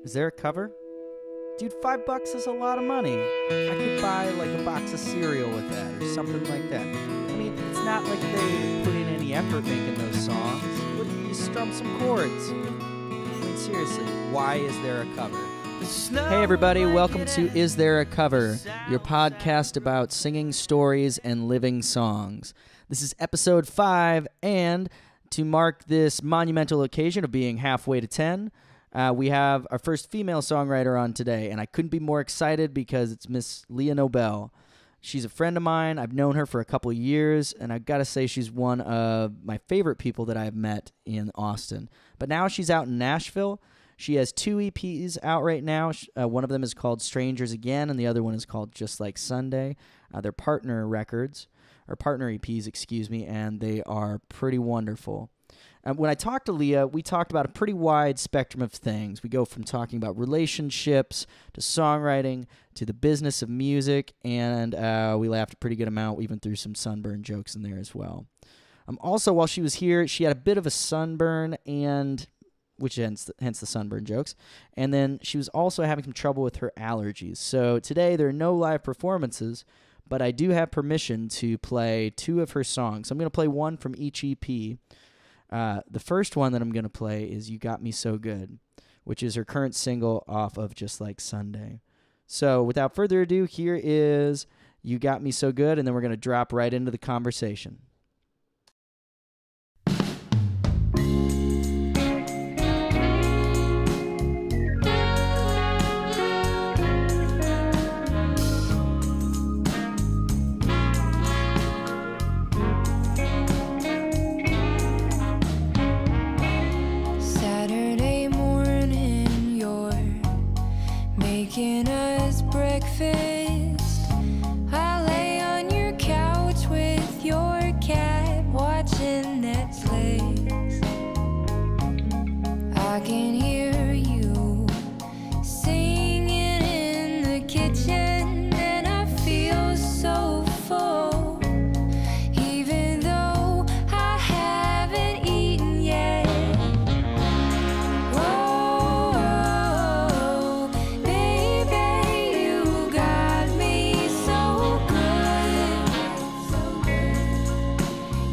Is there a cover? Dude, $5 is a lot of money. I could buy like a box of cereal with that or something like that. I mean, it's not like they put in any effort making those songs. What do you strum some chords? I mean, seriously, why is there a cover? Hey everybody, welcome to Is There a Cover, your podcast about singing stories and living songs. This is episode 5, and to mark this monumental occasion of being halfway to 10, we have our first female songwriter on today, and I couldn't be more excited because it's Miss Leah Nobel. She's a friend of mine. I've known her for a couple of years, and I've got to say she's one of my favorite people that I've met in Austin. But now she's out in Nashville. She has 2 EPs out right now. One of them is called Strangers Again, and the other one is called Just Like Sunday. They're partner records, or partner EPs, excuse me, and they are pretty wonderful. When I talked to Leah, we talked about a pretty wide spectrum of things. We go from talking about relationships to songwriting to the business of music, and we laughed a pretty good amount. We even threw some sunburn jokes in there as well. Also, while she was here, she had a bit of a sunburn, and which hence the sunburn jokes. And then she was also having some trouble with her allergies. So today there are no live performances, but I do have permission to play 2 of her songs. I'm going to play one from each EP. The first one that I'm going to play is You Got Me So Good, which is her current single off of Just Like Sunday. So without further ado, here is You Got Me So Good, and then we're going to drop right into the conversation. Making us breakfast. I lay on your couch with your cat watching Netflix. I can hear you singing in the kitchen, and I feel so full, even though I haven't eaten yet.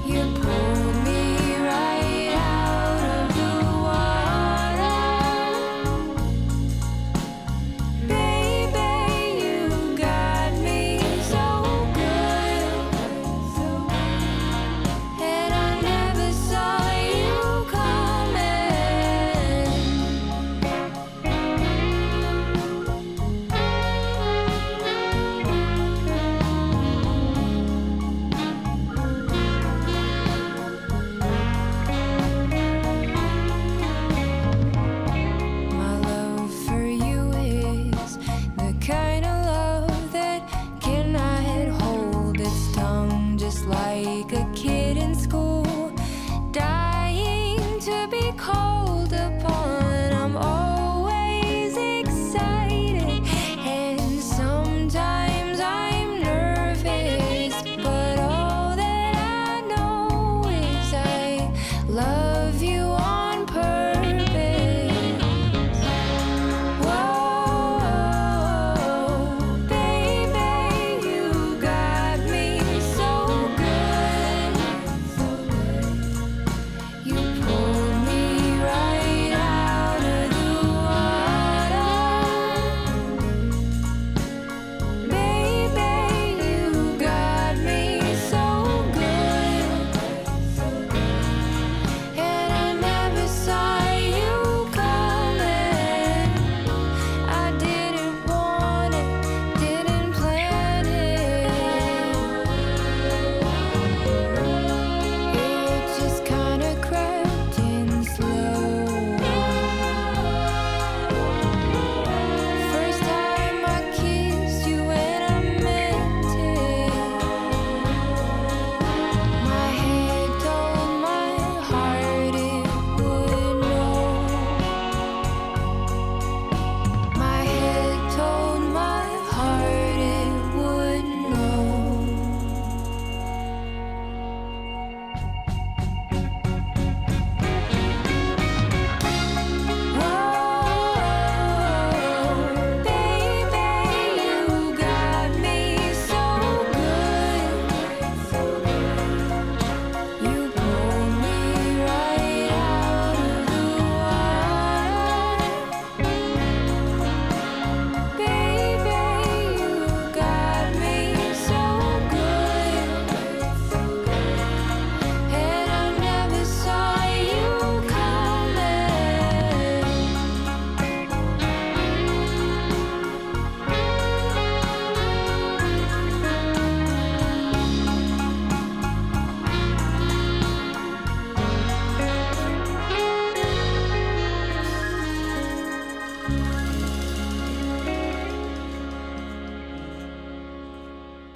You pulled me right out of the water.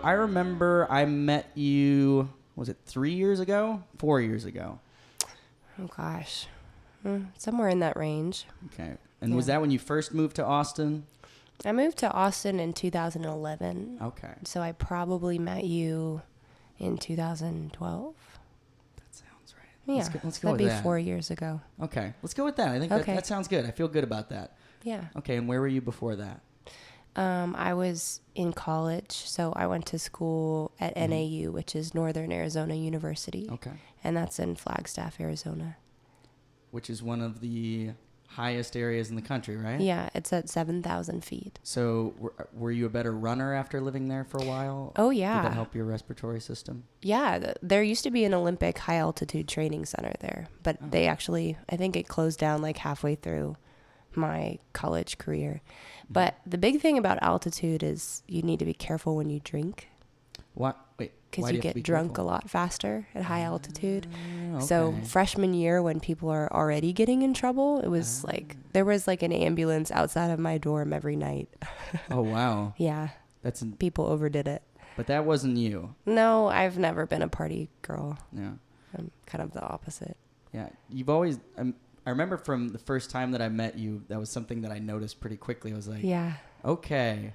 I remember I met you, was it 3 years ago? 4 years ago. Oh, gosh. Somewhere in that range. Okay. And was that when you first moved to Austin? I moved to Austin in 2011. Okay. So I probably met you in 2012. That sounds right. Yeah. Let's go That'd with be that. 4 years ago. Okay. Let's go with that. I think Okay. that sounds good. I feel good about that. Yeah. Okay. And where were you before that? I was in college, so I went to school at NAU, which is Northern Arizona University. Okay. And that's in Flagstaff, Arizona. Which is one of the highest areas in the country, right? Yeah, it's at 7,000 feet. So were you a better runner after living there for a while? Oh, yeah. Did that help your respiratory system? Yeah, there used to be an Olympic high altitude training center there, but they actually, I think it closed down like halfway through my college career. But the big thing about altitude is you need to be careful when you drink. What? Wait. Because you get drunk a lot faster at high altitude. Okay. So freshman year, when people are already getting in trouble, it was like there was like an ambulance outside of my dorm every night. Oh, wow. Yeah. People overdid it. But that wasn't you. No, I've never been a party girl. Yeah. I'm kind of the opposite. Yeah. You've always... I remember from the first time that I met you, that was something that I noticed pretty quickly. I was like, Yeah. okay.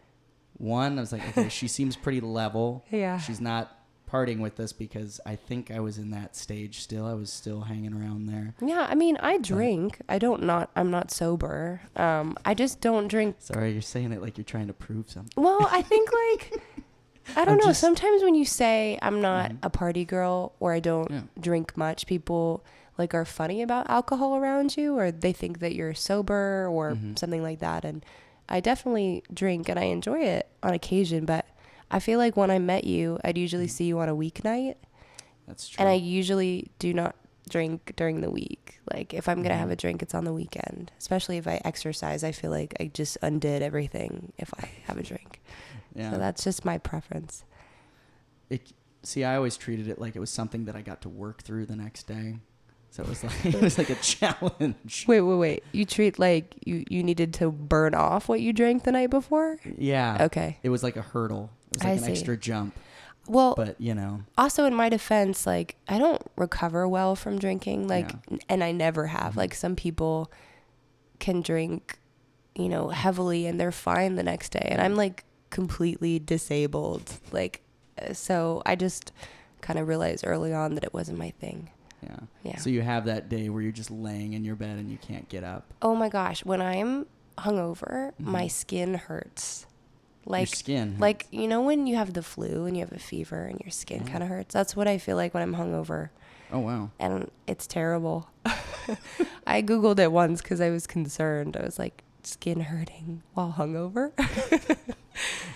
One, I was like, okay, she seems pretty level. Yeah. She's not partying with us, because I think I was in that stage still. I was still hanging around there. Yeah, I mean, I drink. I'm not sober. I just don't drink. Sorry, you're saying it like you're trying to prove something. Well, I think like, I don't know. Sometimes when you say I'm not a party girl or I don't drink much, people like are funny about alcohol around you, or they think that you're sober or something like that. And I definitely drink and I enjoy it on occasion, but I feel like when I met you, I'd usually see you on a weeknight. That's true. And I usually do not drink during the week. Like if I'm going to have a drink, it's on the weekend. Especially if I exercise, I feel like I just undid everything if I have a drink. Yeah. So that's just my preference. See, I always treated it like it was something that I got to work through the next day. So it was like a challenge. Wait. You treat like you needed to burn off what you drank the night before? Yeah. Okay. It was like a hurdle. It was like an extra jump. Well, but you know. Also in my defense, like I don't recover well from drinking, and I never have. Like some people can drink, heavily and they're fine the next day, and I'm like completely disabled. Like, so I just kind of realized early on that it wasn't my thing. Yeah. So you have that day where you're just laying in your bed and you can't get up. Oh my gosh. When I'm hungover, my skin hurts. Like, your skin? Like, when you have the flu and you have a fever and your skin kind of hurts? That's what I feel like when I'm hungover. Oh, wow. And it's terrible. I Googled it once because I was concerned. I was like, skin hurting while hungover?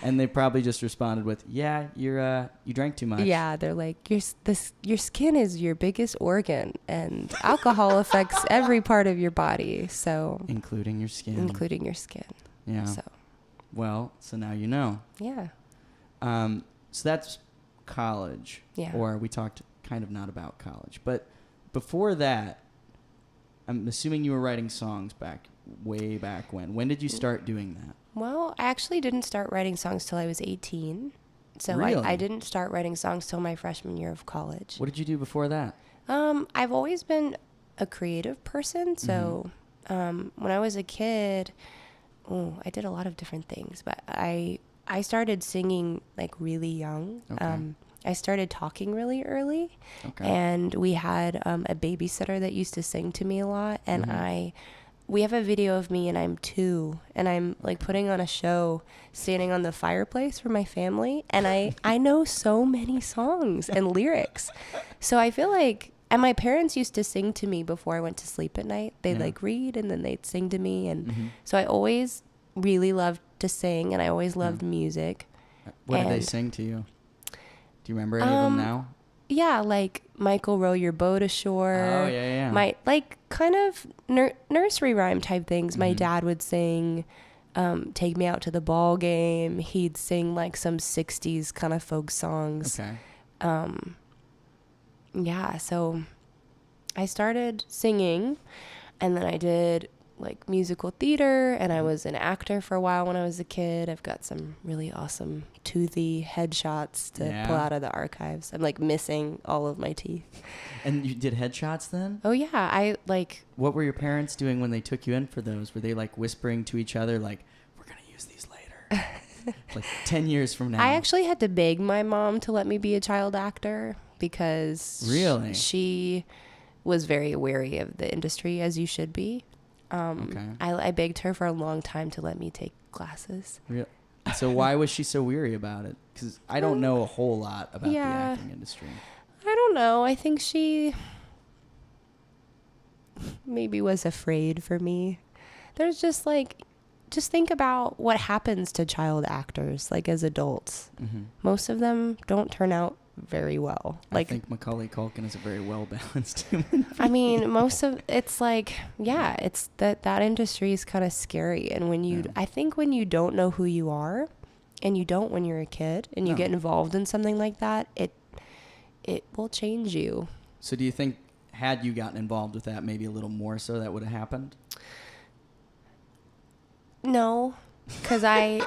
And they probably just responded with, "Yeah, you drank too much." Yeah, they're like, your skin is your biggest organ, and alcohol affects every part of your body, so including your skin. Yeah. So now you know. Yeah. So that's college. Yeah. Or we talked kind of not about college, but before that, I'm assuming you were writing songs way back when. When did you start doing that? Well, I actually didn't start writing songs till I was 18. So really? I didn't start writing songs till my freshman year of college. What did you do before that? I've always been a creative person. So when I was a kid, I did a lot of different things. But I started singing like really young. Okay. I started talking really early. Okay. And we had a babysitter that used to sing to me a lot. And we have a video of me and I'm 2 and I'm like putting on a show standing on the fireplace for my family. And I know so many songs and lyrics. So I feel like, and my parents used to sing to me before I went to sleep at night. They'd like read and then they'd sing to me. And so I always really loved to sing and I always loved music. What did they sing to you? Do you remember any of them now? Yeah, like Michael, row your boat ashore. Oh, yeah. My like kind of nursery rhyme type things. My dad would sing Take Me Out to the Ball Game. He'd sing like some 60s kind of folk songs. Okay. Yeah, so I started singing and then I did like musical theater, and I was an actor for a while when I was a kid. I've got some really awesome toothy headshots to pull out of the archives. I'm like missing all of my teeth. And you did headshots then? Oh yeah, I like. What were your parents doing when they took you in for those? Were they like whispering to each other like, we're going to use these later? Like 10 years from now. I actually had to beg my mom to let me be a child actor because really? She was very wary of the industry, as you should be. Okay. I begged her for a long time to let me take classes. So why was she so weary about it? Because I don't know a whole lot about the acting industry. I don't know. I think she maybe was afraid for me. There's just think about what happens to child actors, like as adults. Mm-hmm. Most of them don't turn out very well. I think Macaulay Culkin is a very well-balanced human. I mean, it's like, yeah, it's that industry is kind of scary. And I think when you don't know who you are, and you don't when you're a kid, and you get involved in something like that, it will change you. So do you think had you gotten involved with that maybe a little more so that would have happened? No, because I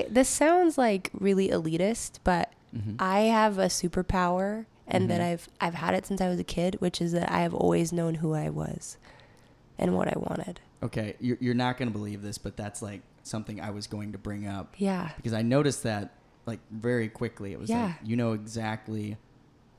this sounds like really elitist, but mm-hmm. I have a superpower, and mm-hmm. that I've had it since I was a kid, which is that I have always known who I was and what I wanted. Okay, you're not going to believe this, but that's like something I was going to bring up. Yeah. Because I noticed that like very quickly. It was like, you know exactly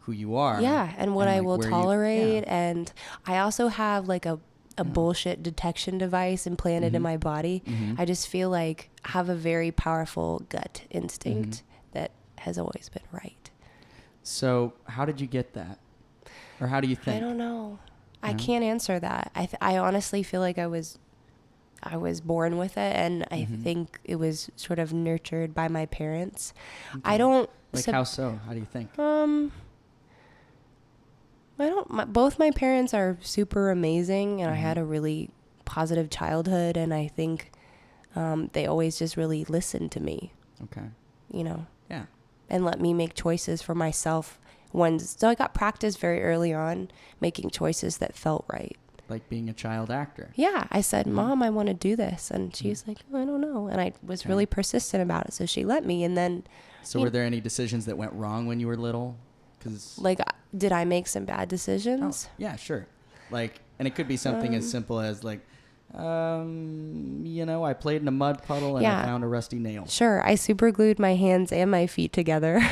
who you are. Yeah, and what I will tolerate. And I also have like a bullshit detection device implanted mm-hmm. in my body. Mm-hmm. I just feel like I have a very powerful gut instinct mm-hmm. that has always been right. So how did you get that? Or how do you think? I don't know. I can't answer that. I honestly feel like I was born with it, and I mm-hmm. think it was sort of nurtured by my parents. Okay. I don't... Like how so? How do you think? Both my parents are super amazing, and mm-hmm. I had a really positive childhood, and I think they always just really listened to me. Okay. You know? Yeah. And let me make choices for myself. So I got practice very early on making choices that felt right. Like being a child actor. Yeah. I said, mm-hmm. Mom, I want to do this. And she's mm-hmm. like, oh, I don't know. And I was really persistent about it. So she let me. And then... So were there any decisions that went wrong when you were little? Like, did I make some bad decisions? Oh, yeah, sure. Like, and it could be something as simple as like, I played in a mud puddle and I found a rusty nail. Sure. I super glued my hands and my feet together.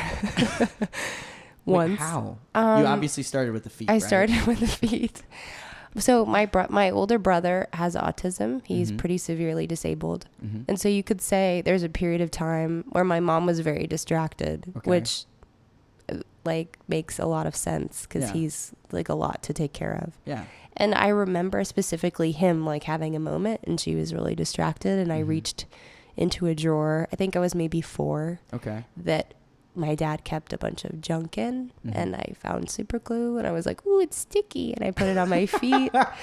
Once. Wait, how? You obviously started with the feet, right? Started with the feet. So my older brother has autism. He's mm-hmm. pretty severely disabled. Mm-hmm. And so you could say there's a period of time where my mom was very distracted, which like makes a lot of sense because he's like a lot to take care of. Yeah. And I remember specifically him like having a moment, and she was really distracted, and mm-hmm. I reached into a drawer. I think I was maybe 4. Okay. That my dad kept a bunch of junk in, mm-hmm. and I found super glue, and I was like, ooh, it's sticky, and I put it on my feet. But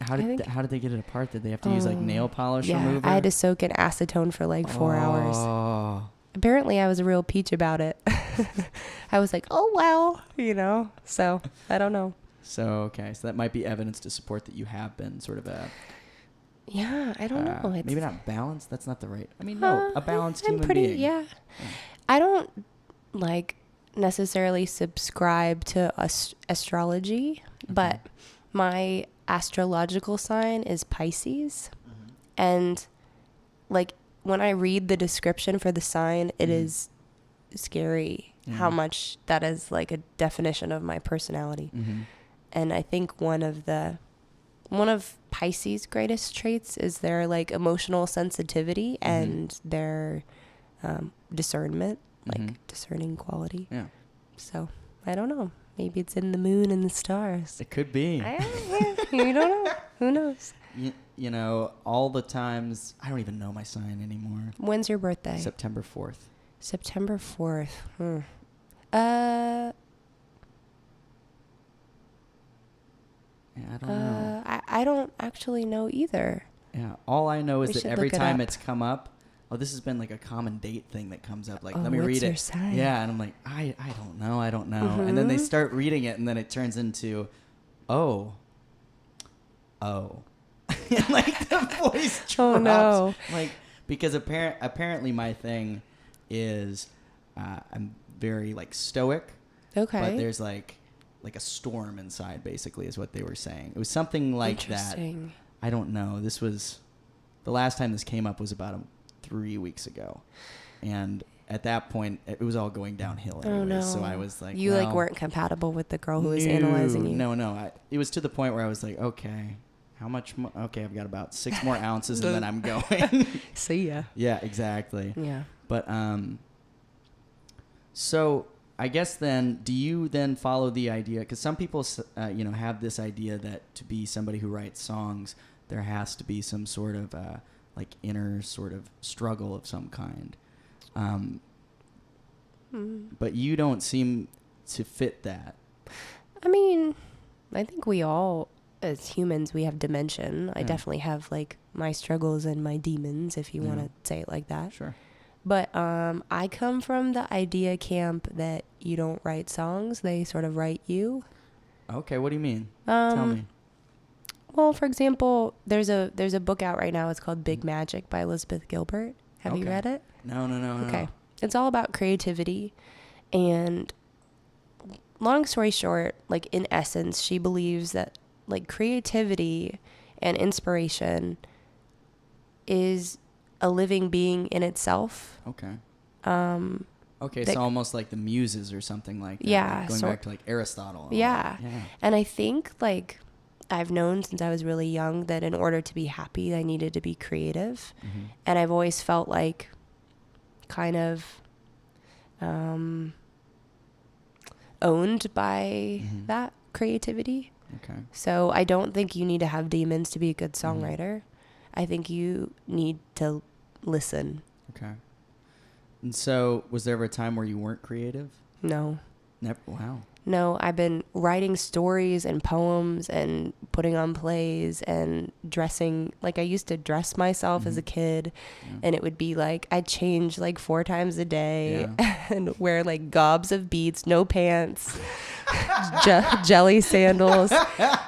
how did they get it apart? Did they have to use like nail polish remover? I had to soak in acetone for like 4 hours. Apparently I was a real peach about it. I was like, oh well, so I don't know. So okay, so that might be evidence to support that you have been sort of a I don't know. Maybe not balanced. That's not the right. I mean, no, a balanced human being. Yeah. I don't like necessarily subscribe to astrology, but my astrological sign is Pisces, mm-hmm. and like when I read the description for the sign, it mm-hmm. is scary mm-hmm. how much that is like a definition of my personality. Mm-hmm. And I think one of Pisces' greatest traits is their like emotional sensitivity mm-hmm. and their discernment, mm-hmm. like discerning quality. Yeah. So I don't know. Maybe it's in the moon and the stars. It could be. You don't know. Who knows? All the times, I don't even know my sign anymore. When's your birthday? September 4th. September 4th. Yeah, I don't know. I don't actually know either. Yeah, all I know is that every time it's come up, this has been like a common date thing that comes up. Like, let me read it. Your sign? Yeah, and I'm like, I don't know. Mm-hmm. And then they start reading it, and then it turns into, oh. And, like, the voice drops. Oh, no. Like, because apparently my thing is I'm very, like, stoic. Okay. But there's, like a storm inside, basically, is what they were saying. It was something like that. Interesting. I don't know. This was... The last time this came up was about 3 weeks ago. And at that point, it was all going downhill anyways. Oh, no. So I was like, You, well, like, weren't compatible with the girl who was analyzing you. No. It was to the point where I was like, okay, how much more? Okay, I've got about 6 more ounces and then I'm going. See ya. Yeah, exactly. Yeah. But, so I guess then, do you then follow the idea? Because some people, have this idea that to be somebody who writes songs, there has to be some sort of like inner sort of struggle of some kind. But you don't seem to fit that. I mean, I think we all, as humans, we have dimension. I definitely have, like, my struggles and my demons, if you want to say it like that. Sure. But I come from the idea camp that you don't write songs, they sort of write you. Okay, what do you mean? Tell me. Well, for example, there's a book out right now. It's called Big Magic by Elizabeth Gilbert. Have you read it? No. Okay. It's all about creativity. And long story short, like, in essence, she believes that, like, creativity and inspiration is a living being in itself. Okay. Okay, so almost like the Muses or something like that. Yeah. Like going back to, like, Aristotle. Yeah. And I think, like, I've known since I was really young that in order to be happy, I needed to be creative. Mm-hmm. And I've always felt like kind of owned by that creativity. Okay. So I don't think you need to have demons to be a good songwriter. I think you need to listen. Okay. And so was there ever a time where you weren't creative? No. Never. Wow. No, I've been writing stories and poems and putting on plays and dressing. Like, I used to dress myself as a kid, and it would be like I'd change like 4 times a day and wear like gobs of beads, no pants, jelly sandals.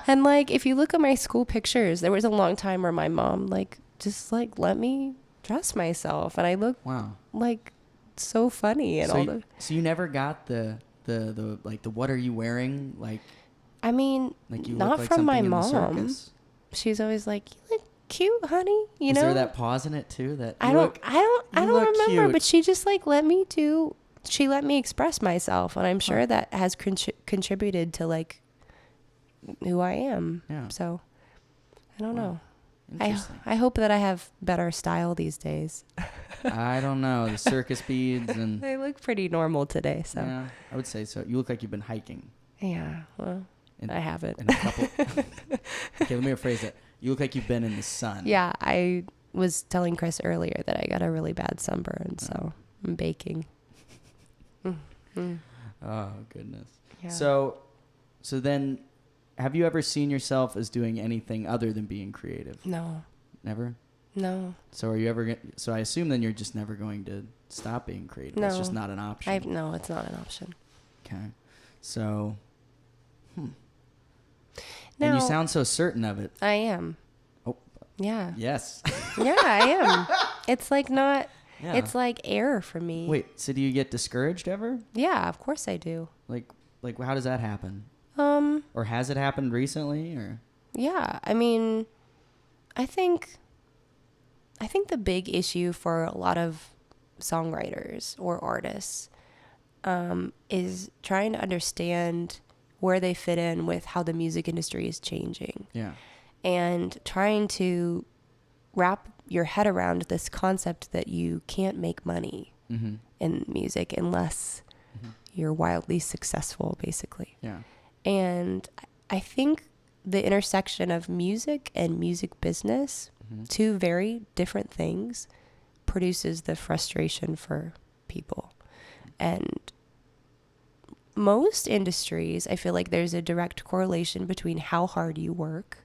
And, like, if you look at my school pictures, there was a long time where my mom, like, just, like, let me dress myself, and I look like so funny and all So you never got the like the what are you wearing, like, I mean, like you not look like from my something in the mom. circus? She's always like, you look cute, honey. You know, Is there that pause in it too? That I don't remember, cute. but she just, like, let me express myself, and I'm sure that has contributed to, like, who I am. Yeah. So I don't know. Interesting. I hope that I have better style these days. I don't know, the circus beads and They look pretty normal today, so yeah, I would say so. You look like you've been hiking. yeah. Well, I haven't. In a couple. Okay, let me rephrase that. You look like you've been in the sun. Yeah, I was telling Chris earlier that I got a really bad sunburn, so I'm baking. Oh goodness. Yeah. So then, have you ever seen yourself as doing anything other than being creative? No. Never. No. So are you ever? So I assume then you're just never going to stop being creative. No. It's just not an option. No, it's not an option. Okay. So. Now, And you sound so certain of it. I am. Oh. Yeah. Yes. Yeah, I am. It's like not. Yeah. It's like air for me. Wait. So do you get discouraged ever? Yeah, of course I do. Like how does that happen? Or has it happened recently? Or. Yeah, I mean, I think the big issue for a lot of songwriters or artists is trying to understand where they fit in with how the music industry is changing. Yeah. And trying to wrap your head around this concept that you can't make money in music unless you're wildly successful, basically. Yeah. And I think the intersection of music and music business, two very different things, produces the frustration for people. And most industries, I feel like there's a direct correlation between how hard you work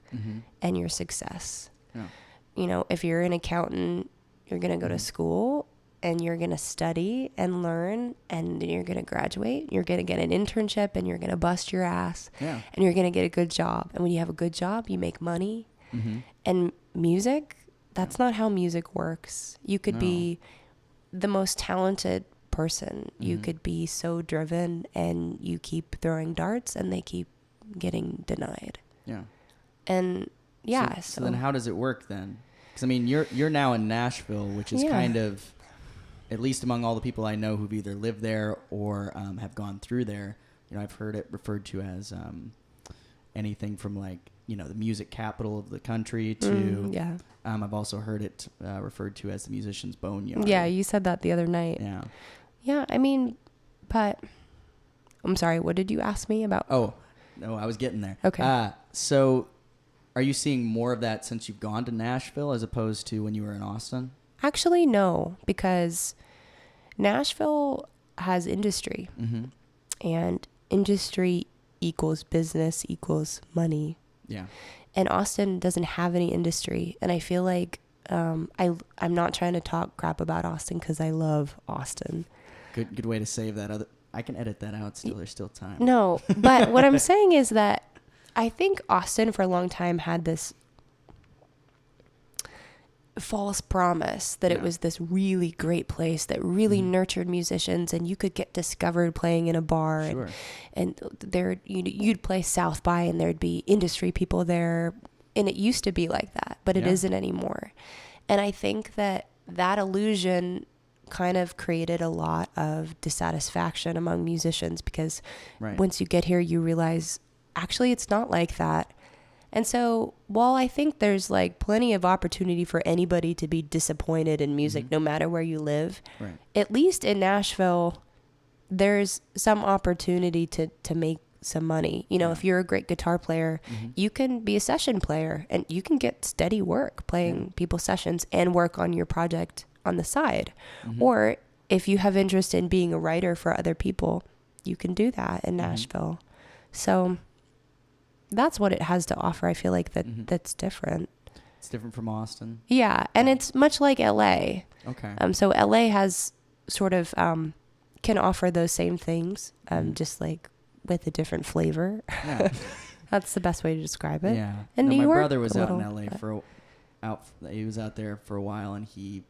and your success. Yeah. You know, if you're an accountant, you're going to go to school and you're going to study and learn and you're going to graduate. You're going to get an internship and you're going to bust your ass. Yeah. And you're going to get a good job. And when you have a good job, you make money. And music, that's not how music works. You could be the most talented person. You could be so driven and you keep throwing darts and they keep getting denied. Yeah. And so then how does it work then? Because I mean, you're now in Nashville, which is kind of, at least among all the people I know who've either lived there or have gone through there, you know, I've heard it referred to as anything from like, you know, the music capital of the country to I've also heard it referred to as the musician's boneyard. Yeah, you said that the other night. Yeah. Yeah, I mean, but I'm sorry, what did you ask me about? Oh, no, I was getting there. Okay. So are you seeing more of that since you've gone to Nashville as opposed to when you were in Austin? Actually, no, because Nashville has industry, and industry equals business equals money. Yeah. And Austin doesn't have any industry, and I feel like I'm not trying to talk crap about Austin because I love Austin. Good way to save that. I can edit that out still. There's still time. No, but what I'm saying is that I think Austin for a long time had this false promise that it was this really great place that really nurtured musicians, and you could get discovered playing in a bar, and there you'd play South by and there'd be industry people there, and it used to be like that, but it isn't anymore. And I think that illusion kind of created a lot of dissatisfaction among musicians because once you get here you realize actually it's not like that. And so while I think there's like plenty of opportunity for anybody to be disappointed in music no matter where you live, at least in Nashville there's some opportunity to make some money. You know, if you're a great guitar player, you can be a session player and you can get steady work playing people's sessions and work on your project on the side. Or if you have interest in being a writer for other people, you can do that in Nashville. So that's what it has to offer. I feel like that's different. It's different from Austin. Yeah, and it's much like LA. Okay. So LA has sort of can offer those same things, just like with a different flavor. Yeah. That's the best way to describe it. Yeah. And New my York, brother was out in LA he was out there for a while and he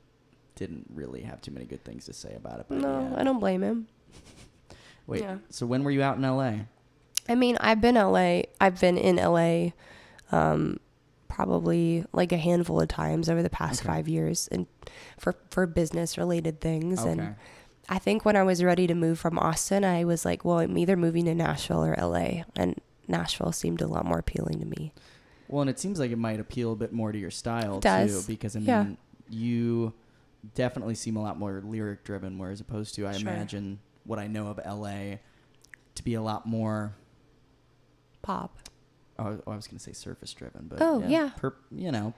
didn't really have too many good things to say about it. But no, I don't blame him. Wait, so when were you out in LA? I mean, I've been in LA probably like a handful of times over the past 5 years, and for business related things. And I think when I was ready to move from Austin, I was like, well, I'm either moving to Nashville or LA, and Nashville seemed a lot more appealing to me. Well, and it seems like it might appeal a bit more to your style too, because I mean, you definitely seem a lot more lyric driven, whereas opposed to I imagine what I know of LA to be a lot more pop. Oh, I was going to say surface driven, but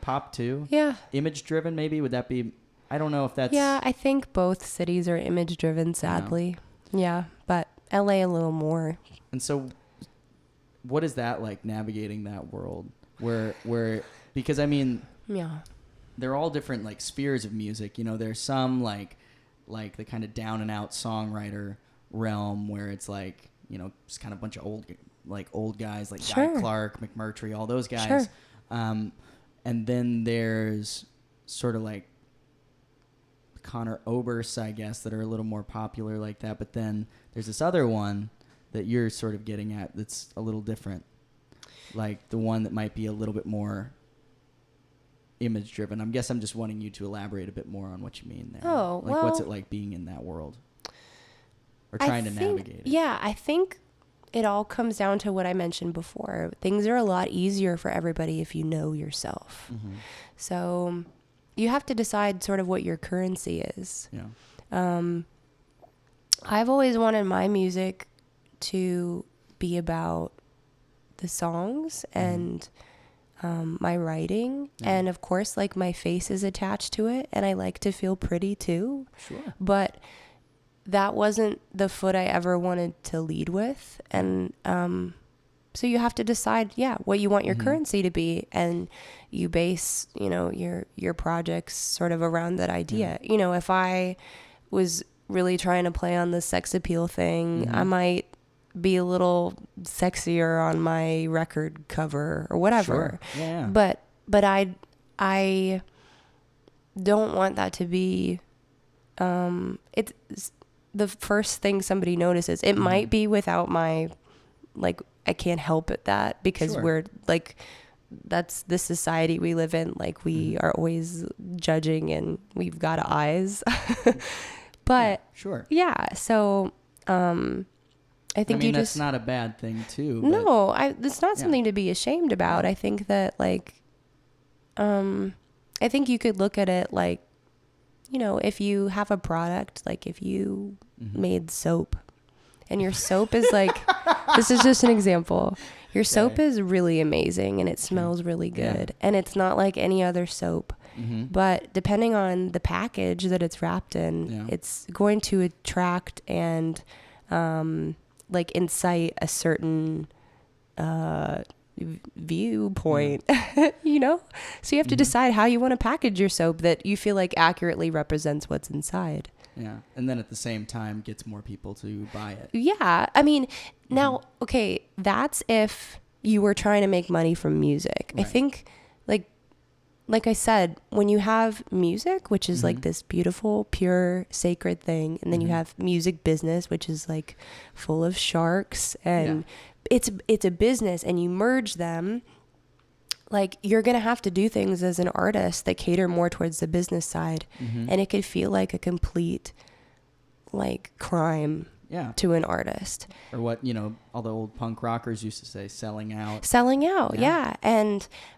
pop too. Yeah. Image driven, maybe. Would that be? I don't know if that's. Yeah, I think both cities are image driven, sadly. Yeah, but LA a little more. And so, what is that like navigating that world? Where because I mean, they're all different like spheres of music. You know, there's some like the kind of down and out songwriter realm where it's like, you know, just kind of a bunch of old guys like Guy Clark, McMurtry, all those guys. And then there's sort of like Connor Oberst, I guess, that are a little more popular like that. But then there's this other one that you're sort of getting at that's a little different. Like the one that might be a little bit more image driven. I guess I'm just wanting you to elaborate a bit more on what you mean there. Oh, like what's it like being in that world? Or trying to navigate it? Yeah, I think it all comes down to what I mentioned before. Things are a lot easier for everybody if you know yourself. So you have to decide sort of what your currency is. Yeah. I've always wanted my music to be about the songs and my writing. And of course, like my face is attached to it and I like to feel pretty too. Sure. But that wasn't the foot I ever wanted to lead with. And so you have to decide, what you want your currency to be. And you base, you know, your projects sort of around that idea. You know, if I was really trying to play on the sex appeal thing, I might be a little sexier on my record cover or whatever. Sure. Yeah. But but I don't want that to be, it's the first thing somebody notices. It might be without my, like, I can't help it that, because Sure. we're like, that's the society we live in. Like, we are always judging and we've got eyes. But Sure. yeah, so I think you that's just, not a bad thing too. But no, it's not something to be ashamed about. I think that, like, I think you could look at it like, you know, if you have a product, like if you made soap and your soap is like, this is just an example. Your soap is really amazing and it smells really good. And it's not like any other soap. But depending on the package that it's wrapped in, it's going to attract and like incite a certain viewpoint, you know? So you have to decide how you want to package your soap that you feel like accurately represents what's inside. Yeah. And then at the same time gets more people to buy it. Yeah. I mean, now, okay, that's if you were trying to make money from music. Right. I think, like I said, when you have music, which is like this beautiful, pure, sacred thing, and then you have music business, which is like full of sharks, and it's a business, and you merge them, like, you're going to have to do things as an artist that cater more towards the business side. And it could feel like a complete, like, crime to an artist. Or what, you know, all the old punk rockers used to say, selling out. Selling out, yeah.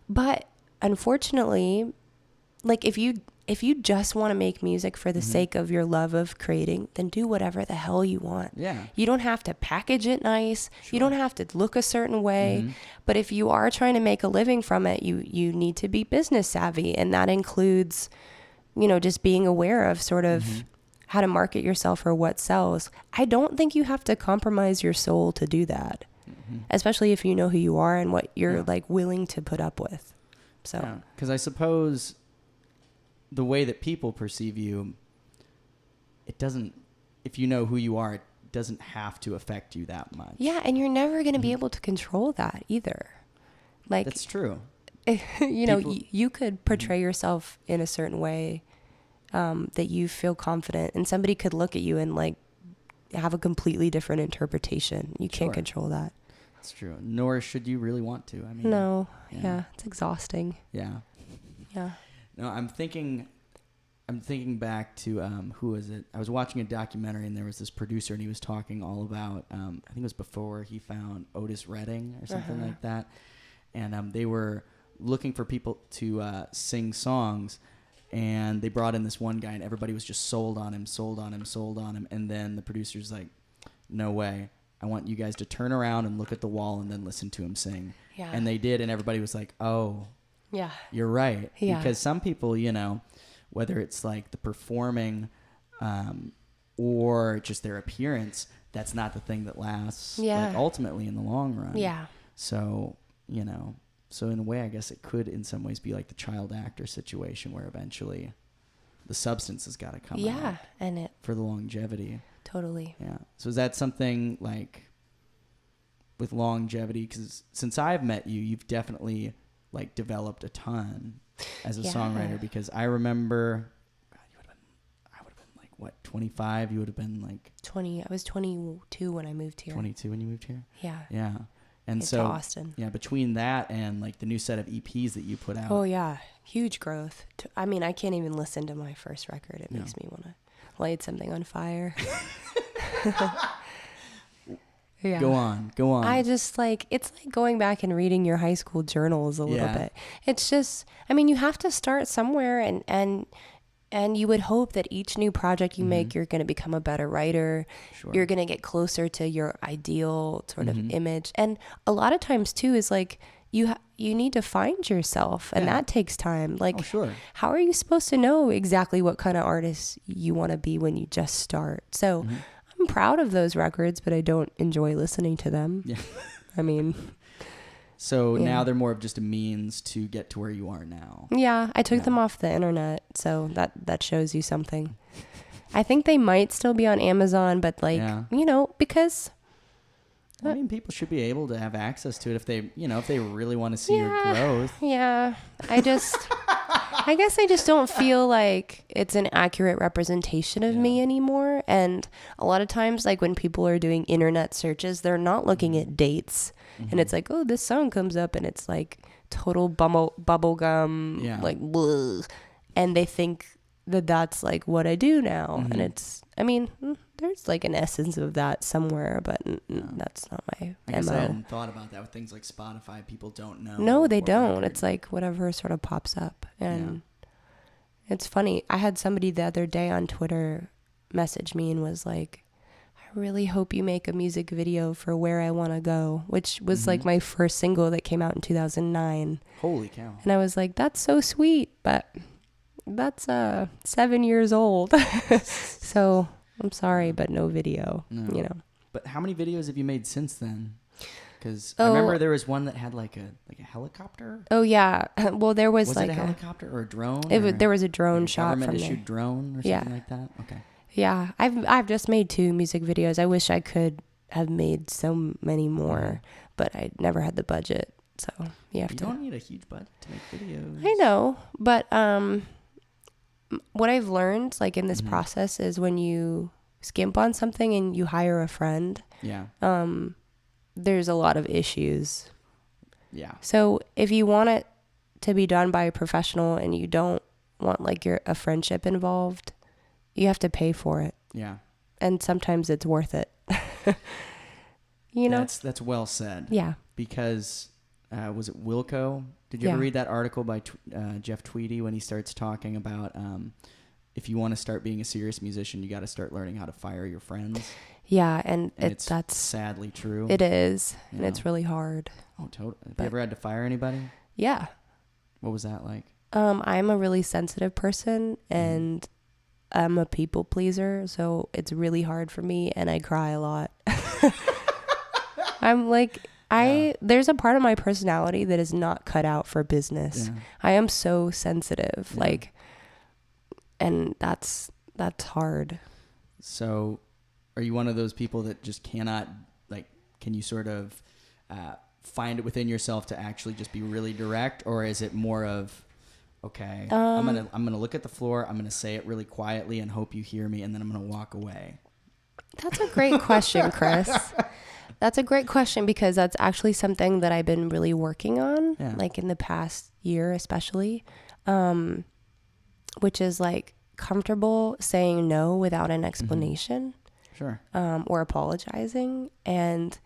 But unfortunately, like, if you just want to make music for the sake of your love of creating, then do whatever the hell you want. Yeah. You don't have to package it nice. You don't have to look a certain way. But if you are trying to make a living from it, you need to be business savvy. And that includes, you know, just being aware of sort of how to market yourself or what sells. I don't think you have to compromise your soul to do that, especially if you know who you are and what you're like willing to put up with. So, because I suppose the way that people perceive you, it doesn't, if you know who you are, it doesn't have to affect you that much. Yeah, and you're never going to be able to control that either. Like, that's true. You know, you could portray yourself in a certain way that you feel confident, and somebody could look at you and like have a completely different interpretation. You can't control that. That's true. Nor should you really want to. I mean, no. Yeah, it's exhausting. Yeah. Yeah. No, I'm thinking back to who was it? I was watching a documentary and there was this producer and he was talking all about I think it was before he found Otis Redding or something like that, and they were looking for people to sing songs, and they brought in this one guy and everybody was just sold on him, and then the producer's like, no way. I want you guys to turn around and look at the wall and then listen to him sing. Yeah. And they did, and everybody was like, oh, yeah, you're right. Yeah. Because some people, you know, whether it's like the performing or just their appearance, that's not the thing that lasts like, ultimately in the long run. Yeah. So, you know, so in a way, I guess it could in some ways be like the child actor situation where eventually the substance has got to come out. Yeah, and it for the longevity. Totally. Yeah. So is that something like with longevity? Because since I've met you, you've definitely like developed a ton as a songwriter. Because I remember, God, I would have been like what, 25? You would have been like 20. I was 22 when I moved here. 22 when you moved here. Yeah. Yeah. And so Austin. Yeah. Between that and like the new set of EPs that you put out. Oh yeah, huge growth. I mean, I can't even listen to my first record. It makes me want to light something on fire. Yeah. Go on. I just like, it's like going back and reading your high school journals a little bit. It's just, I mean, you have to start somewhere, and you would hope that each new project you make, you're going to become a better writer. Sure. You're going to get closer to your ideal sort of image. And a lot of times too is like, you need to find yourself, and that takes time. Like, how are you supposed to know exactly what kind of artist you want to be when you just start? So I'm proud of those records, but I don't enjoy listening to them. Yeah. I mean, so now they're more of just a means to get to where you are now. Yeah, I took them off the internet, so that shows you something. I think they might still be on Amazon, but like, you know, because I mean, people should be able to have access to it if they, if they really want to see your growth. Yeah. I guess I just don't feel like it's an accurate representation of me anymore. And a lot of times, like when people are doing internet searches, they're not looking at dates. And it's like, oh, this song comes up and it's like total bubblegum, like, bleh. And they think that that's like what I do now. And it's, I mean, there's like an essence of that somewhere, but that's not my I guess MO. I hadn't thought about that with things like Spotify. People don't know. No, they don't. It's like whatever sort of pops up. And it's funny. I had somebody the other day on Twitter message me and was like, I really hope you make a music video for Where I Want to Go, which was like my first single that came out in 2009. Holy cow. And I was like, that's so sweet, but that's 7 years old. So I'm sorry, but no video, But how many videos have you made since then? Because I remember there was one that had like a helicopter. Oh yeah. Well, there was like it a helicopter or a drone? There was a drone shot from there. Government-issued drone or something like that? Okay. Yeah. I've just made 2 music videos. I wish I could have made so many more, but I never had the budget. So you don't need a huge budget to make videos. I know, but what I've learned like in this process is when you skimp on something and you hire a friend, there's a lot of issues. Yeah. So if you want it to be done by a professional and you don't want like a friendship involved, you have to pay for it. Yeah. And sometimes it's worth it. That's well said. Yeah. Because was it Wilco? Did you ever read that article by Jeff Tweedy when he starts talking about if you want to start being a serious musician, you got to start learning how to fire your friends? Yeah, and that's sadly true. It is, and it's really hard. Oh, totally. Have you ever had to fire anybody? Yeah. What was that like? I'm a really sensitive person, and I'm a people pleaser, so it's really hard for me, and I cry a lot. I'm like... there's a part of my personality that is not cut out for business. Yeah. I am so sensitive, and that's hard. So are you one of those people that just cannot, can you sort of find it within yourself to actually just be really direct, or is it more of, okay, I'm going to look at the floor, I'm going to say it really quietly and hope you hear me, and then I'm going to walk away? That's a great question, Chris. That's a great question because that's actually something that I've been really working on, like in the past year especially, which is like comfortable saying no without an explanation. Sure. Or apologizing. And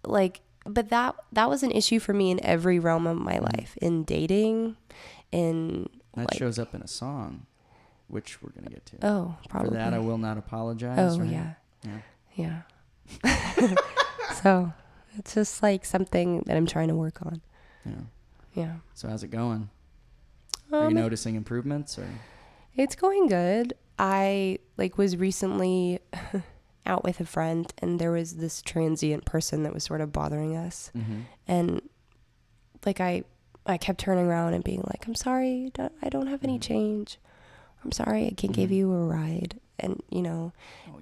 but that was an issue for me in every realm of my life, in dating, that shows up in a song, which we're going to get to. Oh, probably. For that, I will not apologize. Oh, right? Yeah. So it's just like something that I'm trying to work on. Yeah. So how's it going? Are you noticing improvements or? It's going good. I was recently out with a friend and there was this transient person that was sort of bothering us. And I kept turning around and being like, I'm sorry, I don't have any change. I'm sorry, I can't give you a ride. And,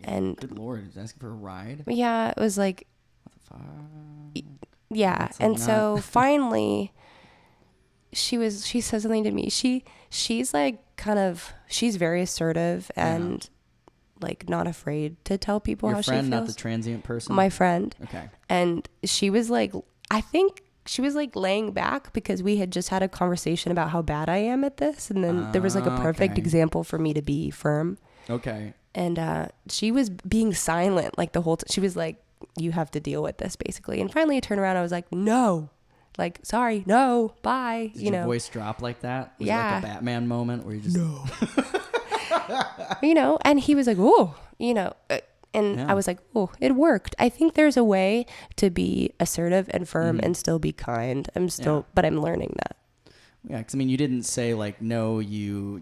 and... Good Lord, he's asking for a ride? Yeah, it was like... What the fuck? Yeah, and so finally, she said something to me. She's she's very assertive and, not afraid to tell people how she feels. Your friend, not the transient person? My friend. Okay. And she was I think... She was laying back because we had just had a conversation about how bad I am at this. And then there was a perfect example for me to be firm. Okay. And she was being silent the whole time. She was like, you have to deal with this basically. And finally I turned around. I was like, no, sorry, no, bye. Did your voice drop like that? Was it like a Batman moment where you just... No. And he was like, oh, and I was like, oh, it worked. I think there's a way to be assertive and firm and still be kind. But I'm learning that. Yeah, because you didn't say no, you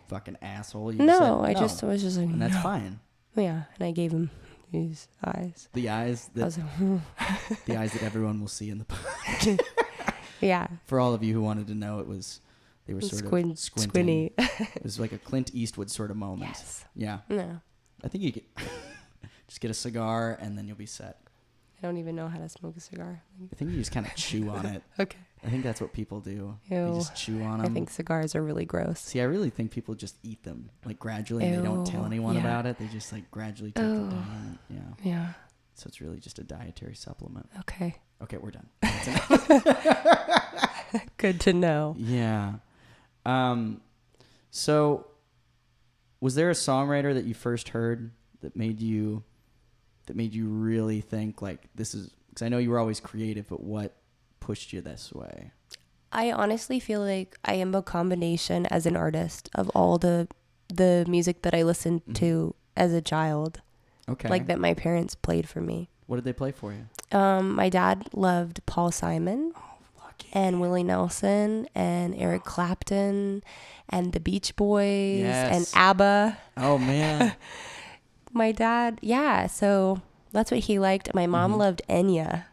fucking asshole. You no, said, no. I was just like, and that's fine. Yeah, and I gave him these eyes. The eyes that the eyes that everyone will see in the podcast. Yeah. For all of you who wanted to know, they were sort of squinting. It was like a Clint Eastwood sort of moment. Yes. Yeah. No. I think you could. Just get a cigar and then you'll be set. I don't even know how to smoke a cigar. I think you just kind of chew on it. Okay. I think that's what people do. Ew. They just chew on them. I think cigars are really gross. See, I really think people just eat them like gradually and they don't tell anyone about it. They just like gradually take them down. Yeah. Yeah. So it's really just a dietary supplement. Okay. Okay, we're done. Good to know. Yeah. So was there a songwriter that you first heard that made you really think like this is, because I know you were always creative, but what pushed you this way? I honestly feel like I am a combination as an artist of all the music that I listened to as a child. Okay. Like that my parents played for me. What did they play for you? My dad loved Paul Simon and Willie Nelson and Eric Clapton and the Beach Boys and ABBA. Oh, man. My dad, so that's what he liked. My mom loved Enya.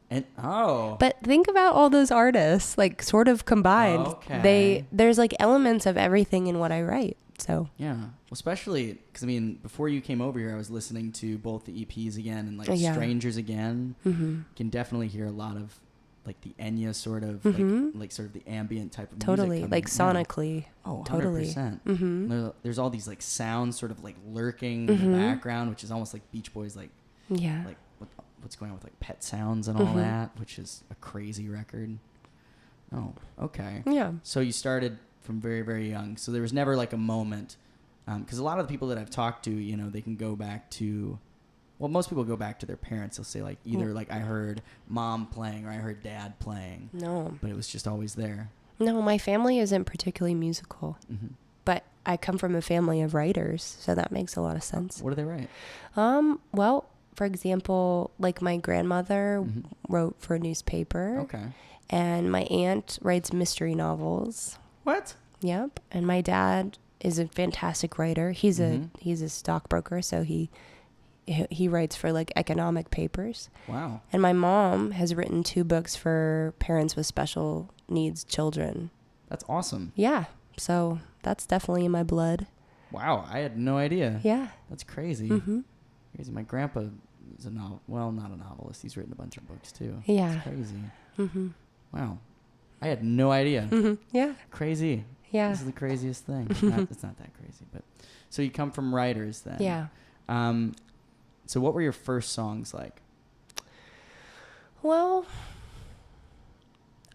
But think about all those artists, like sort of combined. Okay. There's like elements of everything in what I write. So yeah, well, especially because I mean, before you came over here, I was listening to both the EPs again and like Strangers again. You can definitely hear a lot of like the Enya sort of like sort of the ambient type of music like sonically. Oh, totally. 100%. There's all these like sounds sort of like lurking in the background, which is almost like Beach Boys, like what's going on with like pet sounds and all that, which is a crazy record. Oh, okay. Yeah. So you started from very, very young. So there was never like a moment, because a lot of the people that I've talked to, you know, they can go back to, well, most people go back to their parents. They'll say like either like I heard mom playing or I heard dad playing. No. But it was just always there. No, my family isn't particularly musical, but I come from a family of writers, so that makes a lot of sense. What do they write? Well, for example, like my grandmother wrote for a newspaper. Okay. And my aunt writes mystery novels. What? Yep. And my dad is a fantastic writer. He's a stockbroker, so he writes for like economic papers. Wow. And my mom has written 2 books for parents with special needs children. That's awesome. Yeah. So that's definitely in my blood. Wow. I had no idea. Yeah. That's crazy. Crazy. My grandpa is not a novelist. He's written a bunch of books too. Yeah. It's crazy. Wow. I had no idea. Yeah. Crazy. Yeah. This is the craziest thing. It's not that crazy, but so you come from writers then. Yeah. So what were your first songs like? Well,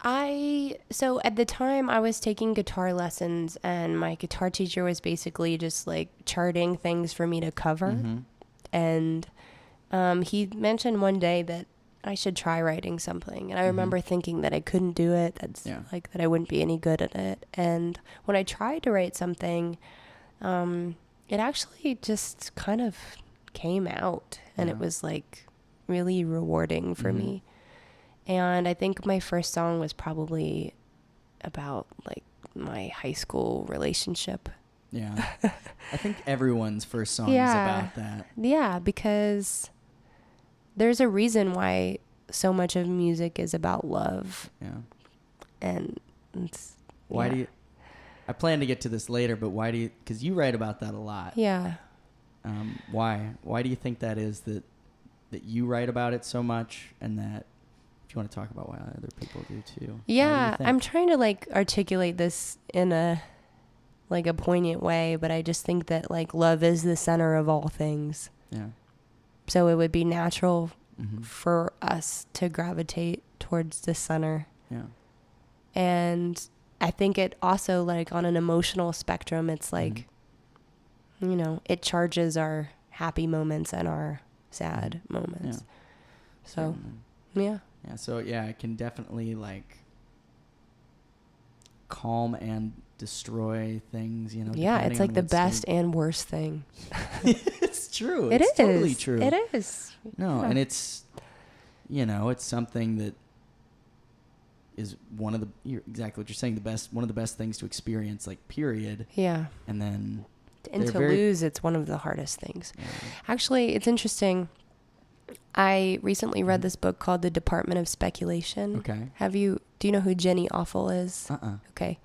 so at the time I was taking guitar lessons and my guitar teacher was basically just like charting things for me to cover. And he mentioned one day that I should try writing something. And I remember thinking that I couldn't do it. Like that I wouldn't be any good at it. And when I tried to write something, it actually just kind of came out and it was like really rewarding for me. And I think my first song was probably about like my high school relationship. Yeah. I think everyone's first song is about that. Yeah, because there's a reason why so much of music is about love. Yeah. And it's, why do you, I plan to get to this later, but why do you, because you write about that a lot. Yeah. Why do you think that is that you write about it so much, and that if you want to talk about why other people do too? Yeah, I'm trying to like articulate this in a like a poignant way, but I just think that like love is the center of all things. Yeah. So it would be natural for us to gravitate towards the center. Yeah. And I think it also, like, on an emotional spectrum, it's like, you know, it charges our happy moments and our sad moments. Yeah. So, yeah. Yeah. So, yeah, it can definitely, like, calm and destroy things, you know. Yeah, it's like the best and worst thing. It's true. It's totally true. It is. No, and it's, you know, it's something that is one of the, you're exactly what you're saying, one of the best things to experience, like, period. Yeah. And then. And to lose, it's one of the hardest things. Yeah. Actually, it's interesting. I recently read this book called The Department of Speculation. Okay. Do you know who Jenny Offal is? Okay.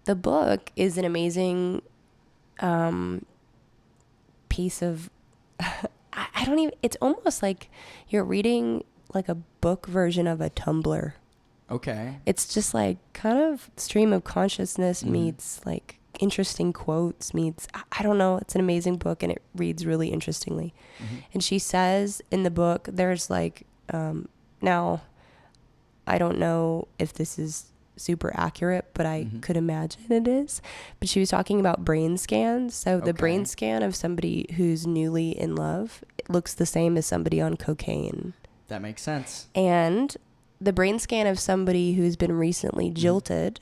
The book is an amazing piece of, I I don't even, it's almost like you're reading like a book version of a Tumblr. Okay. It's just like kind of stream of consciousness meets like interesting quotes meets, I don't know. It's an amazing book and it reads really interestingly. And she says in the book, there's like, now I don't know if this is super accurate, but I could imagine it is. But she was talking about brain scans. So the brain scan of somebody who's newly in love looks the same as somebody on cocaine. That makes sense. And the brain scan of somebody who's been recently jilted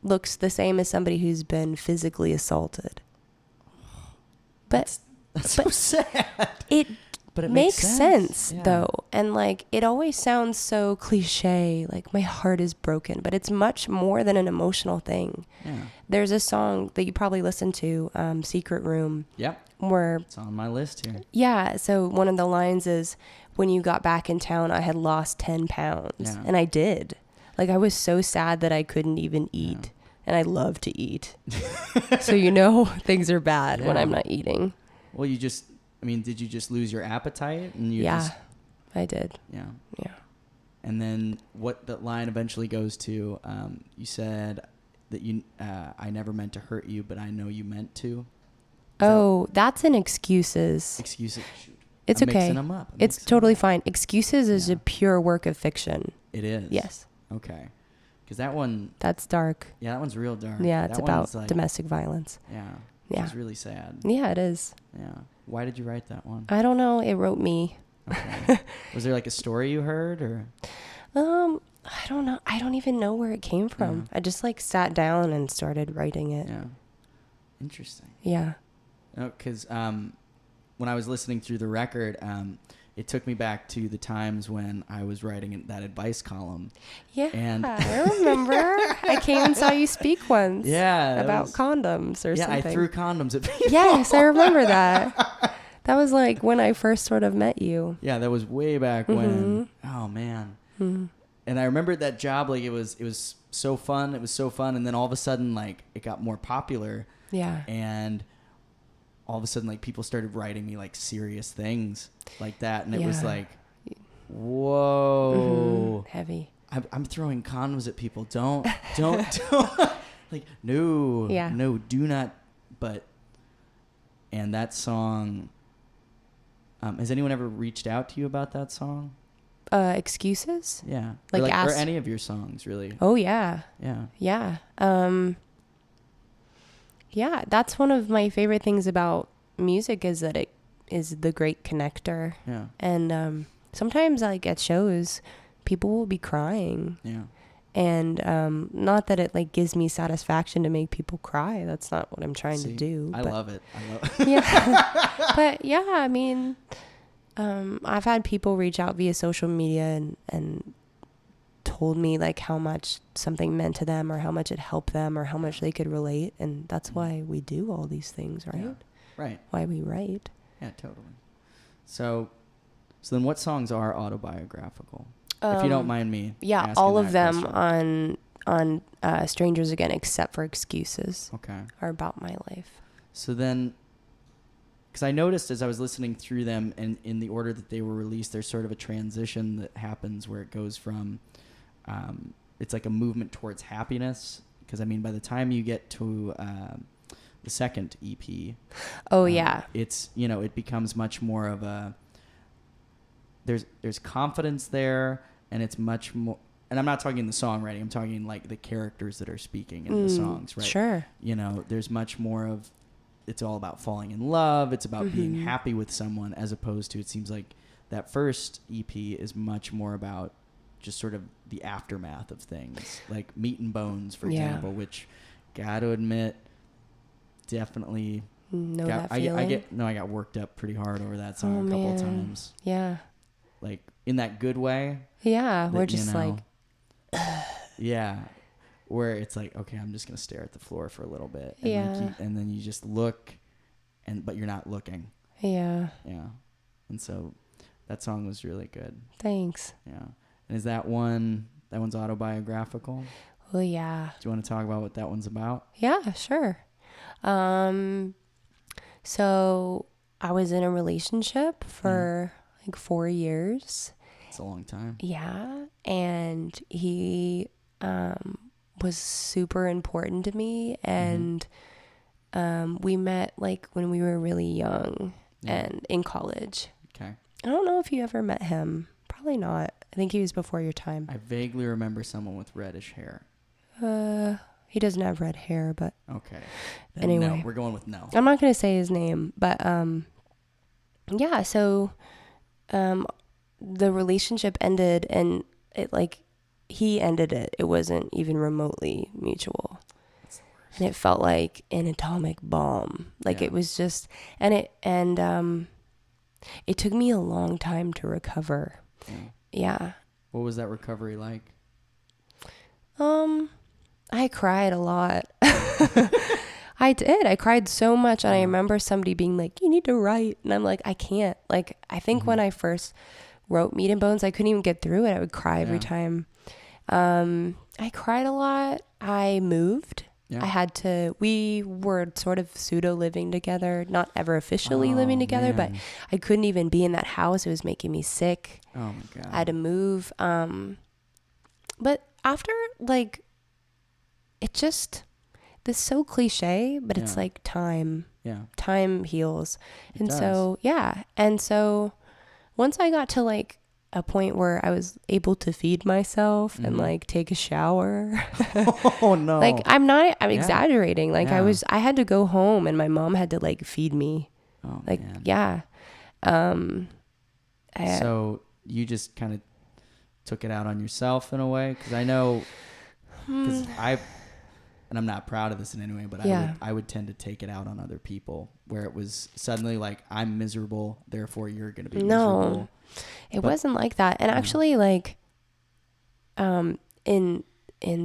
looks the same as somebody who's been physically assaulted. But That's so sad. But it makes makes sense. sense though. And like, it always sounds so cliche, like my heart is broken, but it's much more than an emotional thing. Yeah. There's a song that you probably listened to, Secret Room. Yep. Where, it's on my list here. yeah. So one of the lines is, when you got back in town, I had lost 10 pounds. Yeah. And I did. Like, I was so sad that I couldn't even eat. And I love to eat. So, things are bad when I'm not eating. Well, did you just lose your appetite? And you I did. Yeah. Yeah. And then what the line eventually goes to, you said that I never meant to hurt you, but I know you meant to. That's in Excuses. Excuses. Shoot. It's I'm okay. mixing them up. It's totally fine. Excuses is a pure work of fiction. It is? Yes. Okay. Because that one... That's dark. Yeah, that one's real dark. Yeah, it's that about like, domestic violence. Yeah. Yeah. It's really sad. Yeah, it is. Yeah. Why did you write that one? I don't know. It wrote me. Okay. Was there like a story you heard or? I don't know. I don't even know where it came from. I just like sat down and started writing it. Yeah. Interesting. Yeah. Because when I was listening through the record, it took me back to the times when I was writing that advice column. Yeah, and I remember. I came and saw you speak once. Yeah, about condoms or something. Yeah, I threw condoms at people. Yes, I remember that. That was like when I first sort of met you. Yeah, that was way back when. Oh man. And I remember that job. Like it was so fun. It was so fun. And then all of a sudden, like it got more popular. Yeah. And all of a sudden, like people started writing me like serious things like that, and it was like, whoa, heavy. I'm throwing condoms at people. Don't. Like no, do not. But and that song. Has anyone ever reached out to you about that song? Excuses? Yeah, or any of your songs, really. Oh yeah. Yeah. Yeah. Yeah, that's one of my favorite things about music is that it is the great connector. Yeah. And sometimes like at shows, people will be crying. Yeah. And not that it like gives me satisfaction to make people cry. That's not what I'm trying to do. I love it. Yeah. But yeah, I mean, I've had people reach out via social media and told me like how much something meant to them or how much it helped them or how much they could relate. And that's why we do all these things, right? Yeah. Right. Why we write. Yeah, totally. So then what songs are autobiographical? If you don't mind me asking all of that them question. on Strangers Again, except for Excuses, are about my life. So then, because I noticed as I was listening through them and in the order that they were released, there's sort of a transition that happens where it goes from, it's like a movement towards happiness. Because I mean, by the time you get to the second EP, it's, it becomes much more of a, there's confidence there. And it's much more, and I'm not talking the songwriting, I'm talking like the characters that are speaking in the songs, right? Sure. There's much more of, it's all about falling in love. It's about being happy with someone, as opposed to, it seems like that first EP is much more about just sort of the aftermath of things, like Meat and Bones, for example, which, gotta admit, definitely that feeling. I got worked up pretty hard over that song a couple of times. Yeah. Like in that good way. Yeah, we're just like, yeah, where it's like, okay, I'm just gonna stare at the floor for a little bit, and then you just look, but you're not looking. Yeah. And so that song was really good. Thanks. Yeah. And is that one's autobiographical? Well, yeah. Do you want to talk about what that one's about? Yeah, sure. So I was in a relationship for like 4 years. It's a long time. Yeah. And he was super important to me. And we met like when we were really young and in college. Okay. I don't know if you ever met him. Probably not. I think he was before your time. I vaguely remember someone with reddish hair. He doesn't have red hair, but Okay. Then anyway, no, we're going with no. I'm not going to say his name, but yeah, so the relationship ended, and it like he ended it. It wasn't even remotely mutual. That's the worst. And it felt like an atomic bomb. Like it was just it took me a long time to recover. Yeah. What was that recovery like? I cried a lot. I did. I cried so much. And I remember somebody being like, you need to write. And I'm like, I can't. Like, I think when I first wrote Meat and Bones, I couldn't even get through it. I would cry every time. I cried a lot. I moved. Yeah. We were sort of pseudo living together, not ever officially living together, but I couldn't even be in that house. It was making me sick. Oh my God. I had to move. But after like, it just, this is so cliche, but it's like time. Yeah. Time heals. It does. So, yeah. And so once I got to like a point where I was able to feed myself and like take a shower. Oh no. Like I'm exaggerating. Like I had to go home and my mom had to like feed me. Oh, like, man. yeah. So you just kind of took it out on yourself in a way? Because I know, and I'm not proud of this in any way, but I would tend to take it out on other people where it was suddenly like, I'm miserable, therefore you're going to be miserable. It wasn't like that. And actually like, in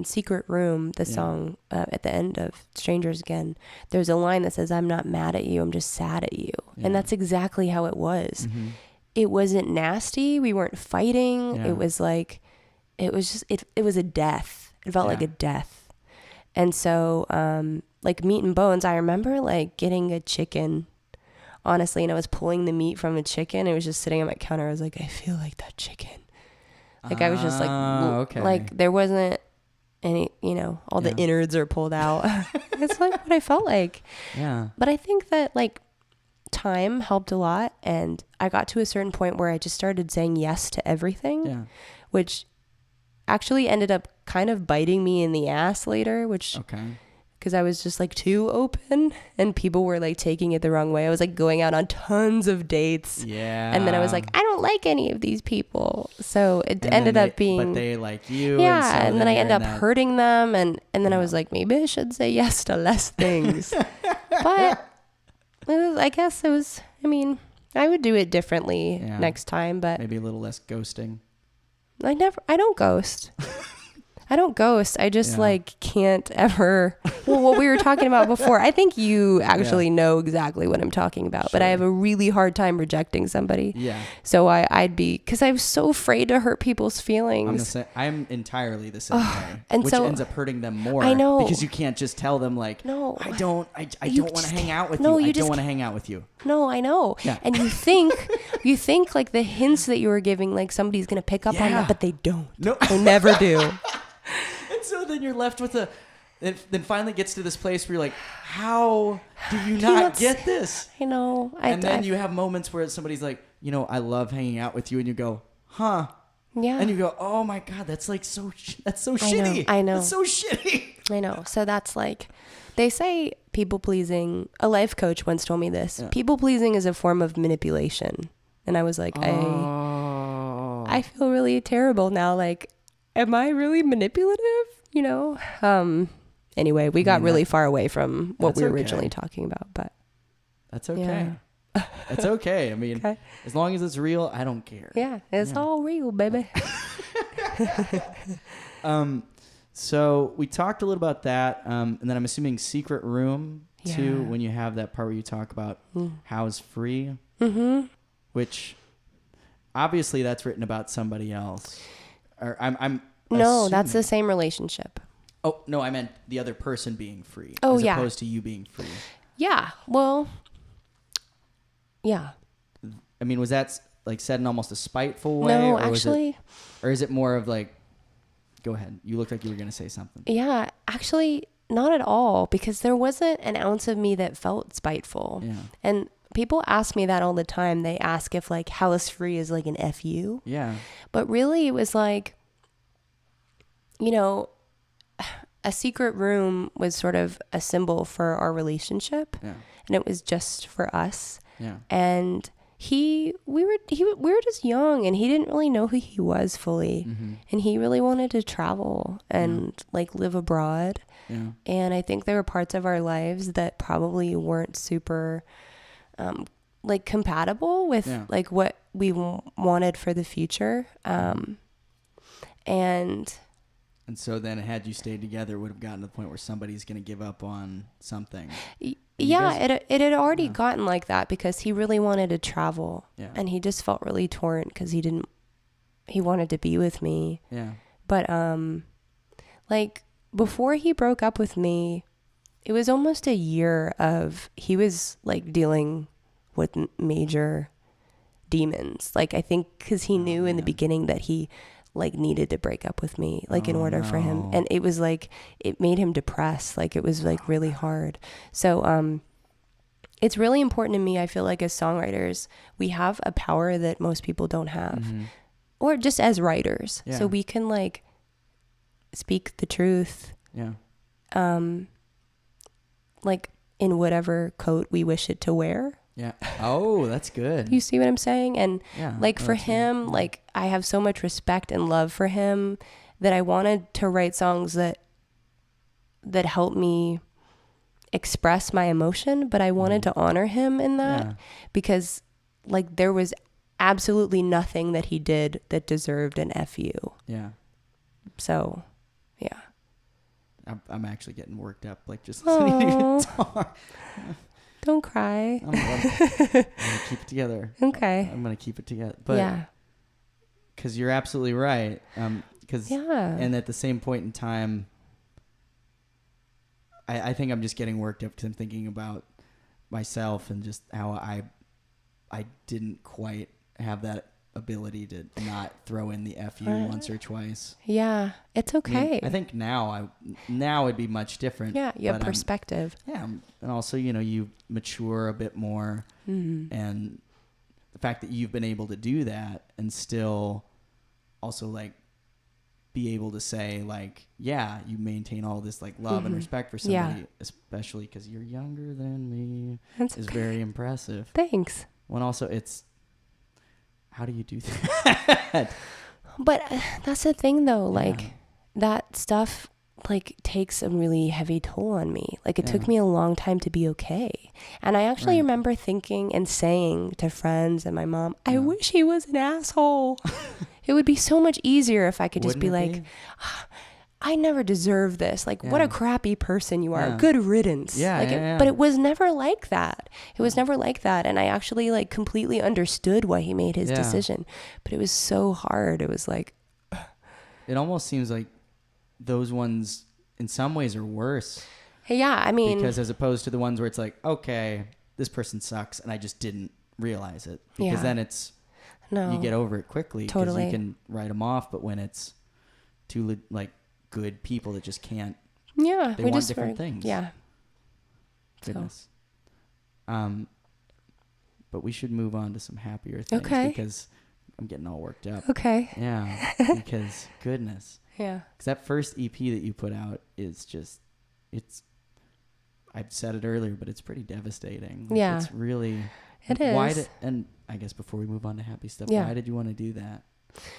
Secret Room, the song at the end of Strangers Again, there's a line that says, I'm not mad at you, I'm just sad at you. And that's exactly how it was. Mm-hmm. It wasn't nasty. We weren't fighting. Yeah. It was like, it was just, it was a death. It felt like a death. And so, like Meat and Bones, I remember like getting a chicken, honestly, and I was pulling the meat from a chicken. It was just sitting on my counter. I was like, I feel like that chicken. Like I was just like, like there wasn't any, all the innards are pulled out. It's like what I felt like. Yeah. But I think that like time helped a lot, and I got to a certain point where I just started saying yes to everything, which actually ended up kind of biting me in the ass later, which because I was just like too open and people were like taking it the wrong way. I was like going out on tons of dates, and then I was like, I don't like any of these people, so it ended up being, but they like you, and then I ended up hurting them, and then I was like, maybe I should say yes to less things. But I guess it was, I would do it differently next time, but maybe a little less ghosting. I don't ghost. I don't ghost. I just like can't ever. Well, what we were talking about before, I think you actually know exactly what I'm talking about, but I have a really hard time rejecting somebody. Yeah. So I'd be, because I'm so afraid to hurt people's feelings. I'm entirely the same way, and which so ends up hurting them more. I know, because you can't just tell them like, no, I don't want to hang out with you. I don't want to hang out with you. No, I know. Yeah. And you think like the hints that you were giving, like somebody's gonna pick up on that, but they don't. No, they never do. And so then you're left with then finally gets to this place where you're like, how do you not get this? I know. And then you have moments where somebody's like, I love hanging out with you, and you go, huh? Yeah. And you go, oh my God, that's like that's so shitty. I know. That's so shitty. I know. So that's like, they say people pleasing, a life coach once told me this, people pleasing is a form of manipulation. And I was like, I feel really terrible now. Like, am I really manipulative? Anyway, we got really far away from what we were originally talking about, but that's okay. Yeah. That's okay. As long as it's real, I don't care. Yeah, it's all real, baby. So we talked a little about that, and then I'm assuming Secret Room too, when you have that part where you talk about how's free, which obviously that's written about somebody else. Or I'm no, assuming. that's the same relationship. Oh no, I meant the other person being free, as opposed to you being free. Yeah, well, Yeah. I mean, was that like said in almost a spiteful way? No, or actually. or is it more of like, go ahead. You looked like you were going to say something. Yeah, actually, not at all, because there wasn't an ounce of me that felt spiteful. Yeah. And people ask me that all the time. They ask if like Hallis Free is like an FU. Yeah. But really, it was like, you know, a secret room was sort of a symbol for our relationship. Yeah. And it was just for us. Yeah. And we were just young, and he didn't really know who he was fully. Mm-hmm. And he really wanted to travel and like live abroad. Yeah. And I think there were parts of our lives that probably weren't super like compatible with like what we wanted for the future. And so then had you stayed together, it would have gotten to the point where somebody's going to give up on something. Yeah, it had already gotten like that, because he really wanted to travel. Yeah. And he just felt really torn because he wanted to be with me. Yeah. But like before he broke up with me, it was almost a year of, he was like dealing with major demons. Like, I think because he knew in the beginning that he like needed to break up with me, like in order for him. And it was like, it made him depressed. Like, it was like really hard. So, it's really important to me. I feel like as songwriters, we have a power that most people don't have, or just as writers. Yeah. So we can like speak the truth. Yeah. Like in whatever coat we wish it to wear. Yeah. Oh, that's good. You see what I'm saying? And like for that's him, like I have so much respect and love for him that I wanted to write songs that help me express my emotion, but I wanted to honor him in that because like there was absolutely nothing that he did that deserved an FU. Yeah. So, yeah. I'm actually getting worked up, like just listening to you talk. Don't cry. I'm gonna keep it together. Okay. I'm gonna keep it together. But because you're absolutely right. And at the same point in time, I think I'm just getting worked up because I'm thinking about myself and just how I didn't quite have that ability to not throw in the FU once or twice. Yeah, it's okay. I think now it'd be much different. Yeah, you have perspective. And also, you mature a bit more, and the fact that you've been able to do that and still also like be able to say like, yeah, you maintain all this like love and respect for somebody, especially because you're younger than me, is very impressive. Thanks. When also it's, how do you do that? But that's the thing though, like that stuff like takes a really heavy toll on me. Like it took me a long time to be okay. And I actually remember thinking and saying to friends and my mom, I wish he was an asshole. It would be so much easier if I could just be like, I never deserve this. Like, what a crappy person you are. Good riddance. But it was never like that. It was never like that. And I actually like completely understood why he made his decision. But it was so hard. It was like, it almost seems like those ones in some ways are worse. Yeah, I mean, because as opposed to the ones where it's like, okay, this person sucks and I just didn't realize it. Because then it's, you get over it quickly. Totally. Because you can write them off. But when it's two like good people that just can't, they want just different things. Yeah. Goodness. But we should move on to some happier things. Okay. Because I'm getting all worked up. Okay. Yeah. Because goodness. Yeah. Because that first EP that you put out is just, I've said it earlier, but it's pretty devastating. Like, it's really. It is. And I guess before we move on to happy stuff, why did you want to do that?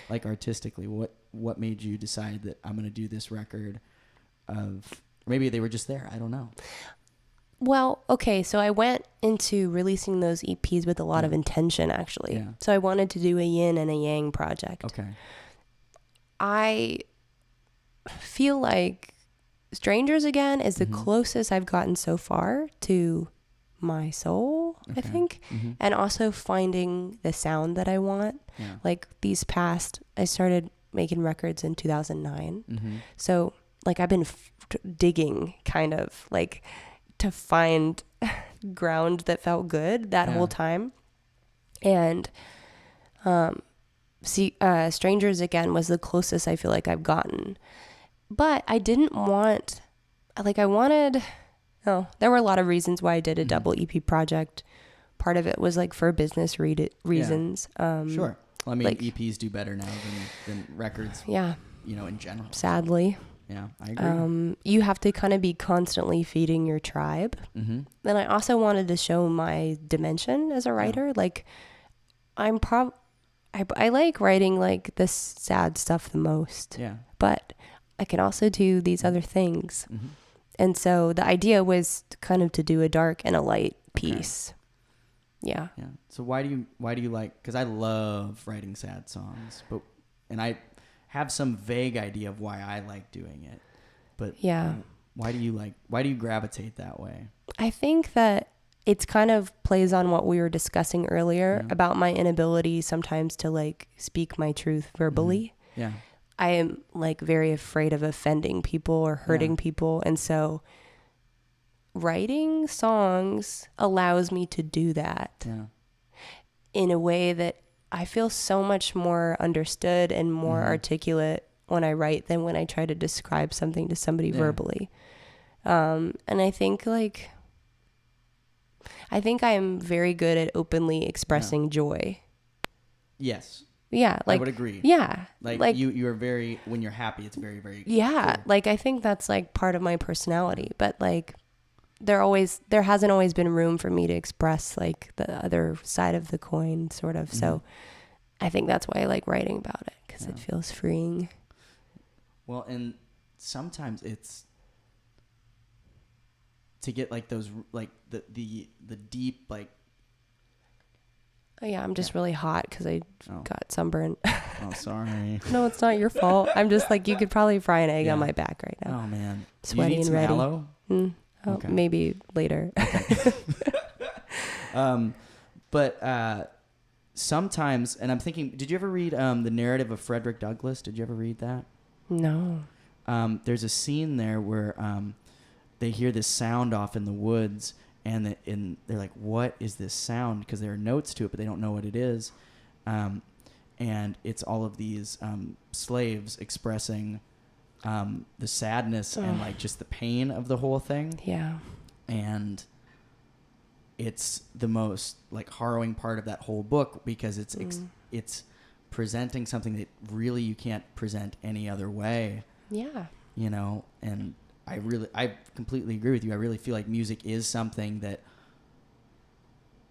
Like artistically, what made you decide that I'm going to do this record of, maybe they were just there. I don't know. Well, okay. So I went into releasing those EPs with a lot of intention, actually. Yeah. So I wanted to do a yin and a yang project. Okay. I feel like Strangers Again is the closest I've gotten so far to my soul, I think, and also finding the sound that I want. Like I started making records in 2009. So like I've been digging kind of like to find ground that felt good that whole time. And Strangers Again was the closest I feel like I've gotten. But I didn't want, like I wanted, there were a lot of reasons why I did a double EP project. Part of it was like for business reasons. Sure. Well, I mean, like- EPs do better now than records, Yeah, you know, in general. sadly. Yeah, I agree. You have to kind of be constantly feeding your tribe. Mm-hmm. Then I also wanted to show my dimension as a writer. Like I like writing like this sad stuff the most. Yeah. But I can also do these other things. Mm-hmm. And so the idea was kind of to do a dark and a light piece. Yeah. Yeah. So why do you like, because I love writing sad songs, and I have some vague idea of why I like doing it, but Yeah. why do you gravitate that way? I think that it's kind of plays on what we were discussing earlier about my inability sometimes to like speak my truth verbally. Yeah. I am like very afraid of offending people or hurting people. And so writing songs allows me to do that in a way that I feel so much more understood and more articulate when I write than when I try to describe something to somebody verbally. And I think I am very good at openly expressing joy. Yes. Yeah. I would agree. Yeah. Like you are very, when you're happy, it's very, very Yeah. cool. Like I think that's like part of my personality, but like there hasn't always been room for me to express like the other side of the coin sort of. So I think that's why I like writing about it, because it feels freeing. Well, and sometimes it's to get like those, like the deep, like, Oh yeah, I'm just really hot because I got sunburned. oh, sorry. No, it's not your fault. I'm just like, you could probably fry an egg on my back right now. Oh man. Sweaty you need and some ready. aloe? Oh, Okay. maybe later. But sometimes, and I'm thinking, did you ever read the narrative of Frederick Douglass? Did you ever read that? No. There's a scene there where they hear this sound off in the woods, and they're like, what is this sound? Because there are notes to it, but they don't know what it is. And it's all of these slaves expressing the sadness and like just the pain of the whole thing. Yeah. And it's the most like harrowing part of that whole book, because it's presenting something that really you can't present any other way. Yeah. You know, and I completely agree with you. I really feel like music is something that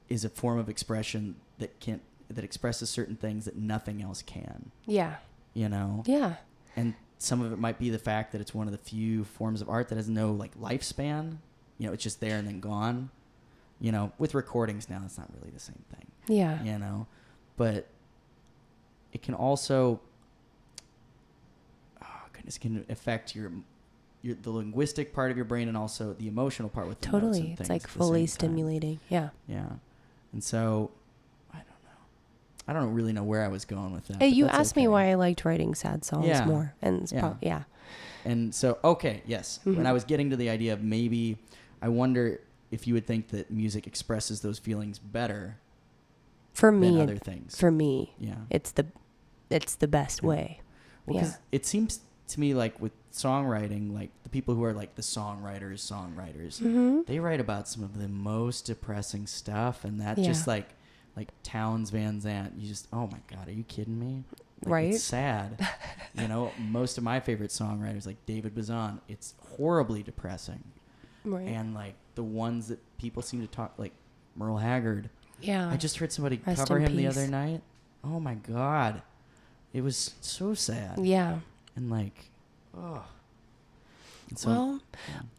is a form of expression that expresses certain things that nothing else can. Yeah. You know? Yeah. And some of it might be the fact that it's one of the few forms of art that has no like lifespan. You know, it's just there and then gone. You know, with recordings now, it's not really the same thing. Yeah. You know, but it can also, it can affect the linguistic part of your brain and also the emotional part with the notes and Totally. things It's like at the fully same time. stimulating. Yeah. Yeah. And so, I don't really know where I was going with that. Hey, but you that's asked me okay. why I liked writing sad songs Yeah. more. And it's Yeah. And so, okay, yes. When I was getting to the idea of maybe, I wonder if you would think that music expresses those feelings better For than me, other things. for me, Yeah. it's the best way. Well, 'cause it seems to me like with songwriting, like the people who are like the songwriters, they write about some of the most depressing stuff, and that just like Townes Van Zandt, you just, oh my God, are you kidding me? Like, Right? It's sad. You know, most of my favorite songwriters, like David Bazan, it's horribly depressing. Right. And like the ones that people seem to talk, like Merle Haggard. Yeah. I just heard somebody Rest cover in him the peace. other night. Oh my God. It was so sad. Yeah. And like, oh. And so, Well,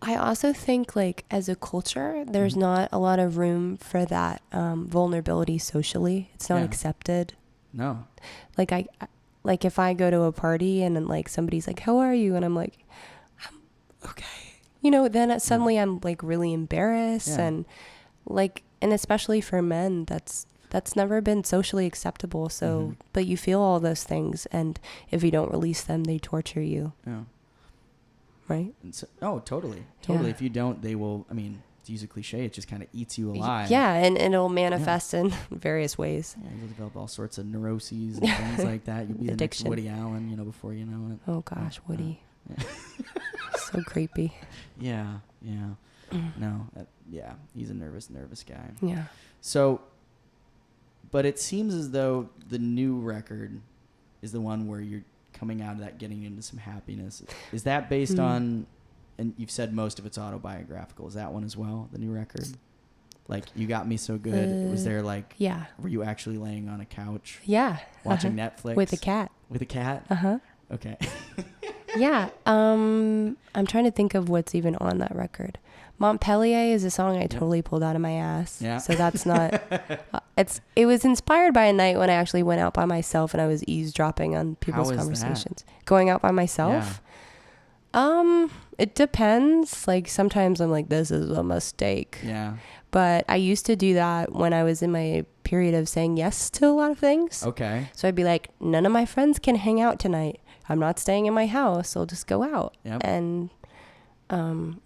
I also think like as a culture, there's not a lot of room for that vulnerability socially. It's not Yeah. accepted. no. Like like if I go to a party and then like somebody's like, "How are you?" and I'm like, "I'm okay." You know, then suddenly I'm like really embarrassed and like, and especially for men, that's never been socially acceptable. So, but you feel all those things, and if you don't release them, they torture you. Yeah. Right? And so, totally. Yeah. If you don't, they will, I mean, to use a cliche, it just kind of eats you alive. Yeah, and it'll manifest in various ways. Yeah, you'll develop all sorts of neuroses and things like that. You'll be Addiction. the next Woody Allen, before you know it. Oh gosh, Woody. Yeah. So creepy. Yeah. No, he's a nervous guy. Yeah. So, but it seems as though the new record is the one where you're coming out of that, getting into some happiness. Is that based on, and you've said most of it's autobiographical, is that one as well, the new record? Like, You Got Me So Good, was there like, were you actually laying on a couch? Yeah. Watching Netflix? With a cat. With a cat? Uh-huh. Okay. Yeah. I'm trying to think of what's even on that record. Montpellier is a song I totally pulled out of my ass. Yeah. So that's not, it was inspired by a night when I actually went out by myself and I was eavesdropping on people's conversations. That? Going out by myself? Yeah. It depends. Like sometimes I'm like, this is a mistake. Yeah. But I used to do that when I was in my period of saying yes to a lot of things. Okay. So I'd be like, none of my friends can hang out tonight. I'm not staying in my house. I'll just go out. Yep. And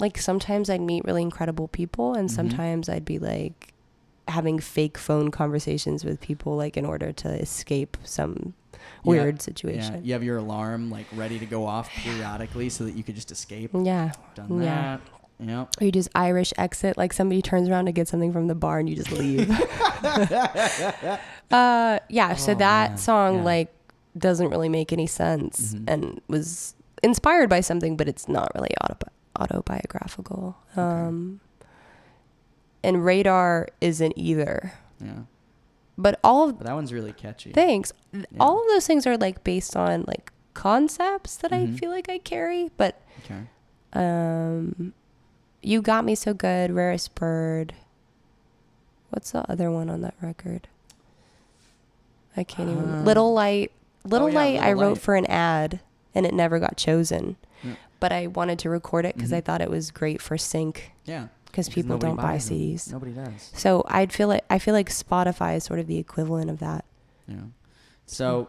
like sometimes I'd meet really incredible people, and sometimes I'd be like having fake phone conversations with people, like in order to escape some weird situation. Yeah. You have your alarm like ready to go off periodically so that you could just escape. Yeah. Done that. Yeah. Or you just Irish exit, like somebody turns around to get something from the bar and you just leave. So that song like doesn't really make any sense and was inspired by something, but it's not really autobiographical. And Radar isn't either. Yeah. But that one's really catchy. Thanks. Yeah. All of those things are like based on like concepts that I feel like I carry, but You Got Me So Good, Rarest Bird. What's the other one on that record? I can't even. Little Light. Little Light I wrote for an ad and it never got chosen. Yeah. But I wanted to record it because I thought it was great for sync. Yeah. Because people don't buy CDs. Nobody does. So I feel like Spotify is sort of the equivalent of that. Yeah. So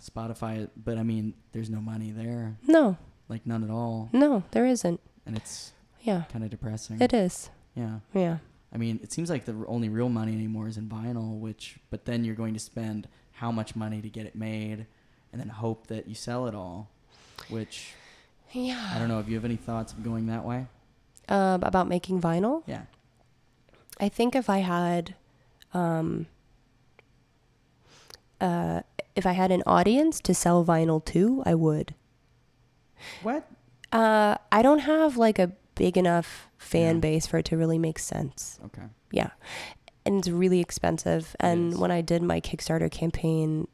Spotify, but I mean, there's no money there. No. Like none at all. No, there isn't. And it's kind of depressing. It is. Yeah. Yeah. I mean, it seems like the only real money anymore is in vinyl, but then you're going to spend how much money to get it made and then hope that you sell it all, which I don't know. Do you have any thoughts of going that way? About making vinyl? Yeah. I think if I had, an audience to sell vinyl to, I would. What? I don't have like a big enough fan base for it to really make sense. Okay. Yeah. And it's really expensive. And when I did my Kickstarter campaign,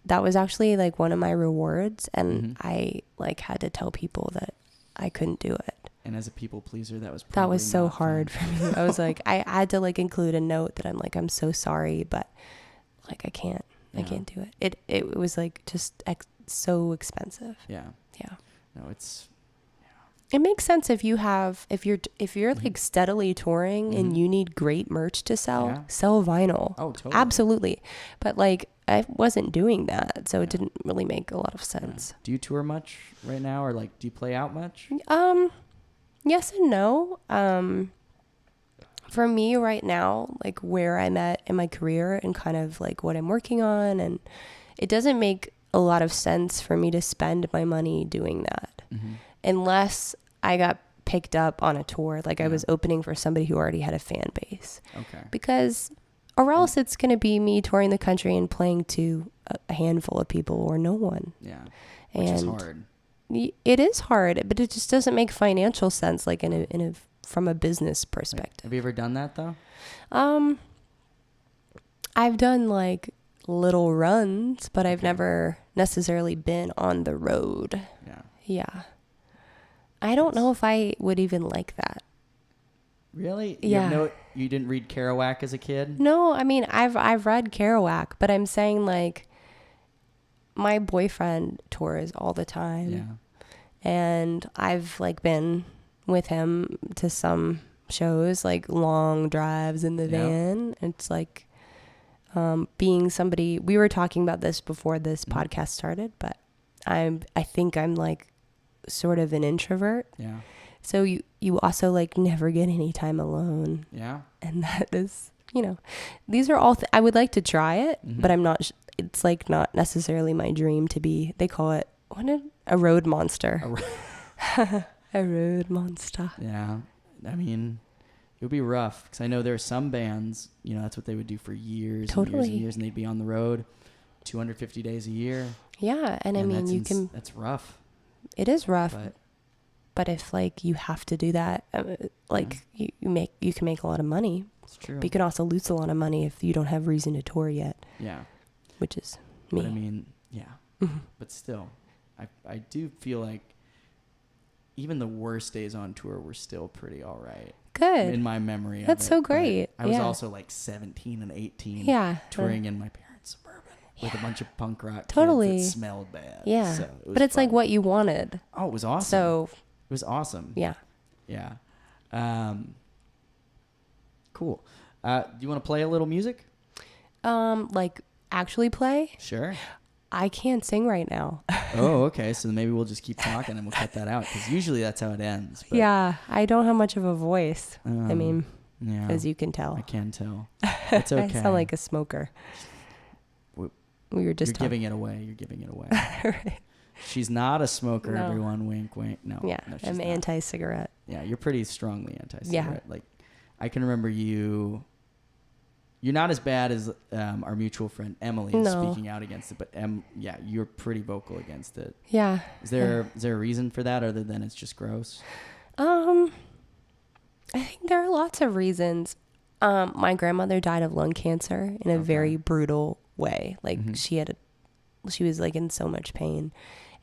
that was actually like one of my rewards. And I like had to tell people that I couldn't do it. And as a people pleaser, that was so hard for me. I was like, I had to like include a note that I'm like, I'm so sorry, but like I can't do it. It was like just so expensive. Yeah. Yeah. No, it's. It makes sense if you're like steadily touring and you need great merch to sell vinyl. Oh, totally. Absolutely. But like I wasn't doing that, so it didn't really make a lot of sense. Do you tour much right now, or like do you play out much? Yes and no. For me right now, like where I'm at in my career and kind of like what I'm working on, and it doesn't make a lot of sense for me to spend my money doing that. Unless I got picked up on a tour, like I was opening for somebody who already had a fan base. Okay. Because, or else it's going to be me touring the country and playing to a handful of people or no one. Yeah. Which is hard. It is hard, but it just doesn't make financial sense, like from a business perspective. Have you ever done that though? I've done like little runs, but I've never necessarily been on the road. Yeah. Yeah. I don't know if I would even like that. Really? Yeah. You didn't read Kerouac as a kid? No, I mean, I've read Kerouac, but I'm saying like my boyfriend tours all the time. Yeah. And I've like been with him to some shows, like long drives in the van. It's like being somebody, we were talking about this before this podcast started, but I think I'm like sort of an introvert. Yeah. So you also like never get any time alone. Yeah. And that is, these are all, I would like to try it, but I'm not, it's like not necessarily my dream to be, they call it, a road monster. A road monster. Yeah. I mean, it would be rough because I know there are some bands, that's what they would do for years and years and years, and they'd be on the road 250 days a year. Yeah. And I mean, that's rough. It is rough. But if like you have to do that, you can make a lot of money. It's true. But you can also lose a lot of money if you don't have reason to tour yet. Yeah. Which is me. But I mean, yeah. But still, I do feel like even the worst days on tour were still pretty all right. Good. In my memory. That's so great. I was also like 17 and 18. Yeah. Touring in my parents' Suburban with a bunch of punk rock totally. kids that smelled bad. Yeah. So but it's fun. Like what you wanted. Oh, it was awesome. So it was awesome. Yeah. Yeah. Cool. Do you want to play a little music? Like actually play? Sure. I can't sing right now. Oh, okay. So maybe we'll just keep talking and we'll cut that out because usually that's how it ends. But, yeah. I don't have much of a voice. I mean, yeah, as you can tell. I can tell. It's okay. I sound like a smoker. We were just You're giving it away. You're giving it away. Right. She's not a smoker, No. Everyone. Wink, wink. No. Yeah. No, she's I'm not. anti-cigarette. Yeah, you're pretty strongly anti-cigarette. Yeah. Like, I can remember you. You're not as bad as our mutual friend Emily is speaking out against it, but yeah, you're pretty vocal against it. Yeah. Is there a reason for that other than it's just gross? I think there are lots of reasons. My grandmother died of lung cancer in a very brutal way. Like she was like in so much pain,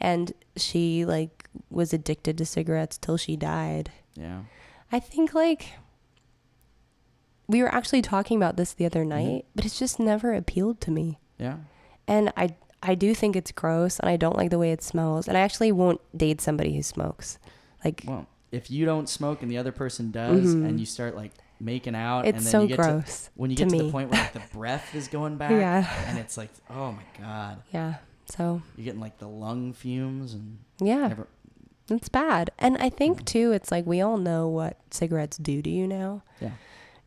and she like was addicted to cigarettes till she died. Yeah. I think like we were actually talking about this the other night, but it's just never appealed to me. Yeah. And I do think it's gross, and I don't like the way it smells, and I actually won't date somebody who smokes. Like, well, if you don't smoke and the other person does, and you start like making out, it's and then so you get gross. When you get to the point where like the breath is going back, and it's like, oh my god. Yeah. So you're getting like the lung fumes and it's bad. And I think too, it's like we all know what cigarettes do to you now. Yeah.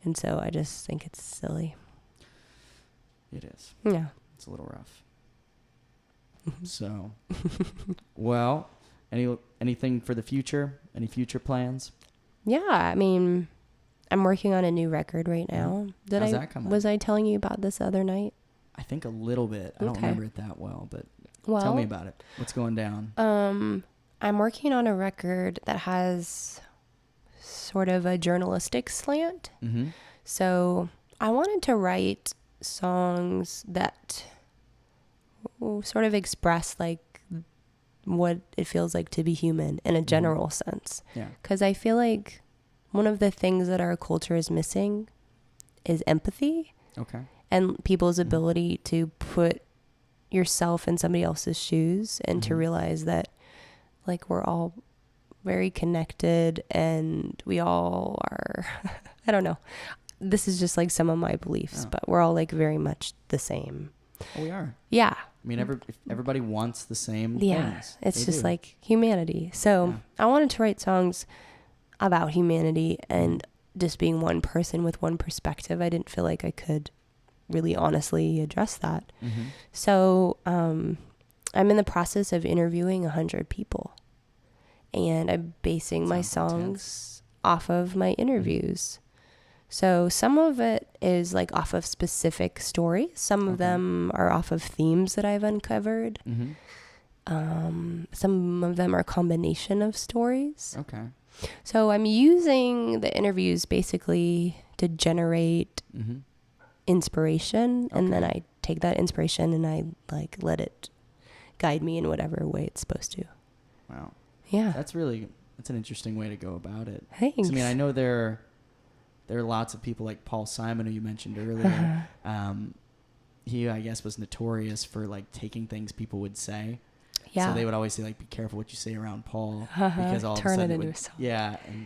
And so I just think it's silly. It is. Yeah. It's a little rough. So, well, anything for the future? Any future plans? Yeah, I mean, I'm working on a new record right now. How's that coming? Was I telling you about this other night? I think a little bit. I don't remember it that well, but tell me about it. What's going down? I'm working on a record that has sort of a journalistic slant. Mm-hmm. So I wanted to write songs that sort of express like what it feels like to be human in a general sense. Yeah. Because I feel like one of the things that our culture is missing is empathy. Okay. And people's ability to put yourself in somebody else's shoes and to realize that like we're all very connected and we all are, I don't know. This is just like some of my beliefs, but we're all like very much the same. Oh, we are. Yeah. I mean, everybody wants the same things. It's just like humanity. So I wanted to write songs about humanity and just being one person with one perspective. I didn't feel like I could really honestly address that. So I'm in the process of interviewing 100 people, and I'm basing my songs off of my interviews. So some of it is like off of specific stories. Some of them are off of themes that I've uncovered. Some of them are a combination of stories. Okay. So I'm using the interviews basically to generate inspiration, and then I take that inspiration and I like let it guide me in whatever way it's supposed to. Wow. Yeah. That's an interesting way to go about it. Thanks. I mean, I know there are lots of people like Paul Simon, who you mentioned earlier. He, I guess, was notorious for like taking things people would say. Yeah. So they would always say like, "Be careful what you say around Paul," because all Turn of a sudden it into a song. Yeah, and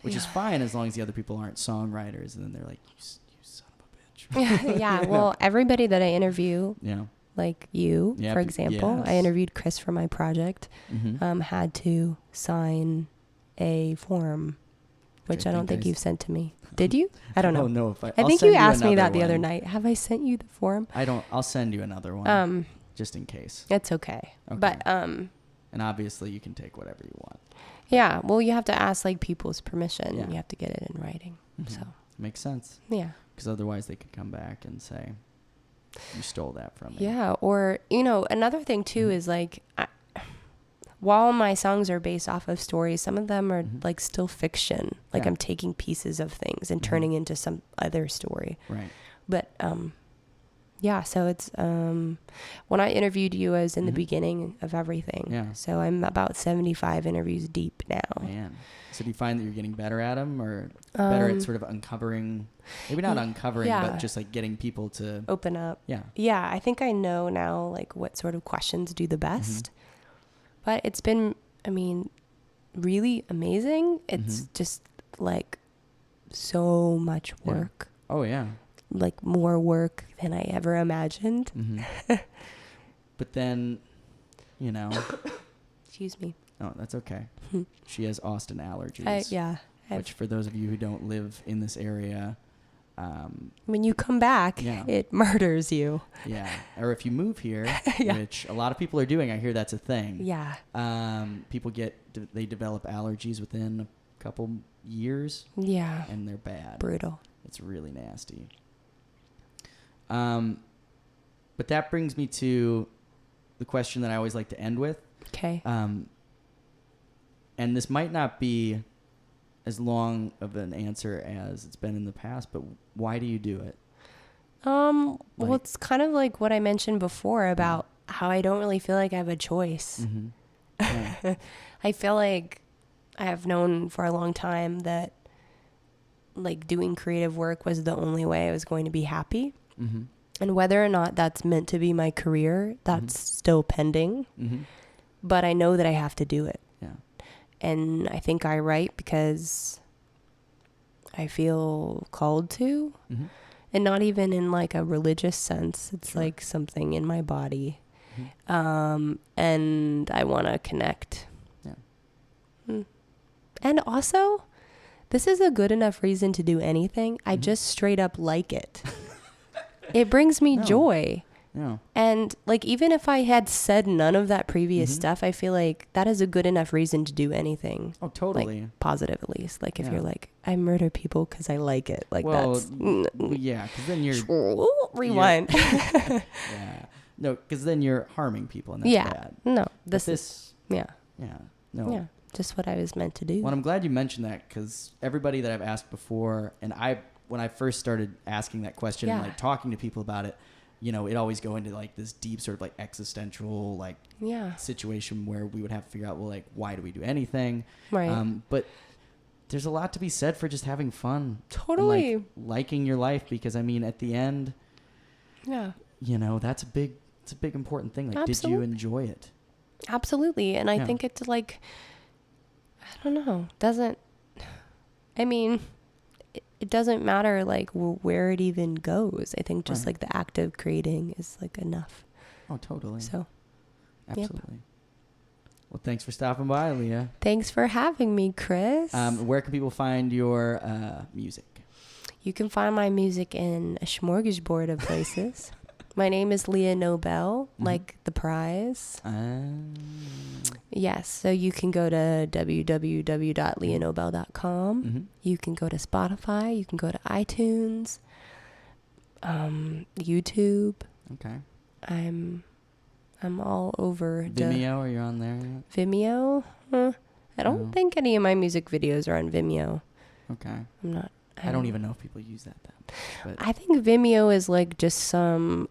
which is fine as long as the other people aren't songwriters, and then they're like, "You son of a bitch." Yeah. Well, everybody that I interview, like you, for example, I interviewed Chris for my project, had to sign a form, which I don't think I you've sent to me. Did you? I don't know. don't know if I I'll think send you asked me another that the other one. night. Have I sent you the form? I'll send you another one. Just in case. It's okay. But And obviously you can take whatever you want. yeah, well, you have to ask like people's permission. Yeah. You have to get it in writing. Mhm. So Makes sense. yeah. Because otherwise they could come back and say, you stole that from me. Yeah, or another thing too is like while my songs are based off of stories, some of them are like still fiction. Like Yeah. I'm taking pieces of things and turning into some other story. Right. But yeah, so it's when I interviewed you, I was in the beginning of everything. Yeah. So I'm about 75 interviews deep now. Man. So do you find that you're getting better at them, or better at sort of uncovering, maybe not uncovering, yeah. but just like getting people to Open up. Yeah. Yeah, I think I know now like what sort of questions do the best. But it's been, I mean, really amazing. It's just like so much work. Oh yeah. Like more work than I ever imagined. But then, Excuse me. oh, that's okay. She has Austin allergies. Yeah. Which for those of you who don't live in this area, When you come back, Yeah. it murders you. yeah. Or if you move here, Yeah. which a lot of people are doing, I hear that's a thing. Yeah. People they develop allergies within a couple years, Yeah. and they're bad. Brutal. It's really nasty. But that brings me to the question that I always like to end with. Okay. And this might not be as long of an answer as it's been in the past, but why do you do it? Well, like- it's kind of like what I mentioned before about how I don't really feel like I have a choice. Yeah. I feel like I have known for a long time that like doing creative work was the only way I was going to be happy. And whether or not that's meant to be my career, that's still pending. But I know that I have to do it. Yeah. And I think I write because I feel called to. And not even in like a religious sense. It's like something in my body. And I want to connect. Yeah. And also, this is a good enough reason to do anything. I just straight up like it. It brings me joy. Yeah. And like, even if I had said none of that previous stuff, I feel like that is a good enough reason to do anything. Oh, totally. Like, positive, at least. Like, if Yeah. you're like, I murder people because I like it. Like, Well, that's... yeah, because then you're... Rewind. Yeah. No, because then you're harming people, and that's Yeah. bad. No, But this... Yeah. Yeah. No. Yeah. Just what I was meant to do. Well, I'm glad you mentioned that, because everybody that I've asked before, and when I first started asking that question and Yeah. like talking to people about it, it always go into like this deep sort of like existential like Yeah. situation where we would have to figure out, well, like, why do we do anything? Right. But there's a lot to be said for just having fun. Totally. And, like, liking your life, because I mean, at the end, Yeah. that's a big important thing. Like, did you Absolutely. enjoy it? Absolutely. And I Yeah. think it's like, I don't know, it doesn't matter like where it even goes. I think just Right. like the act of creating is like enough. Oh, totally. So Absolutely. Well, thanks for stopping by, Leah. thanks for having me, Chris. Where can people find your music? You can find my music in a smorgasbord of places. My name is Leah Nobel, like the prize. Yes, so you can go to www.leahnobel.com. You can go to Spotify. You can go to iTunes, YouTube. Okay. I'm all over. Vimeo, are you on there yet? Vimeo? I don't No. think any of my music videos are on Vimeo. Okay. I'm not. I don't even know if people use that much. But I think Vimeo is like just some.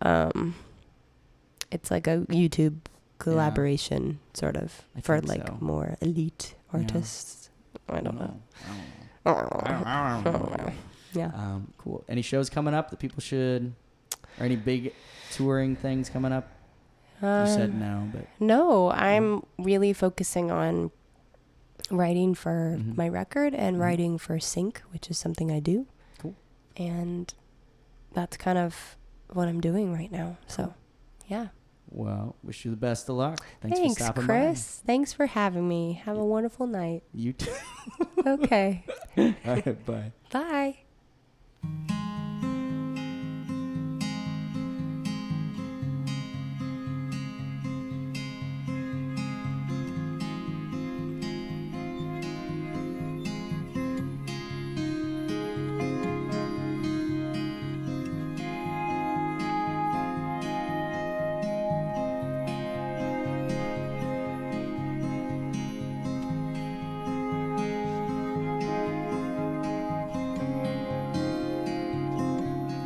It's like a YouTube collaboration, sort of, I for think like so. more elite artists. I don't know. I don't know. Yeah. Cool. Any shows coming up that people should, or any big touring things coming up? You said no, but No, I'm really focusing on writing for my record and writing for Sync, which is something I do. Cool. And that's kind of what I'm doing right now. So, yeah. Well, wish you the best of luck. Thanks Thanks, for stopping Chris. Thanks for having me. Have a wonderful night. by. You too. Okay. All right, bye. Bye.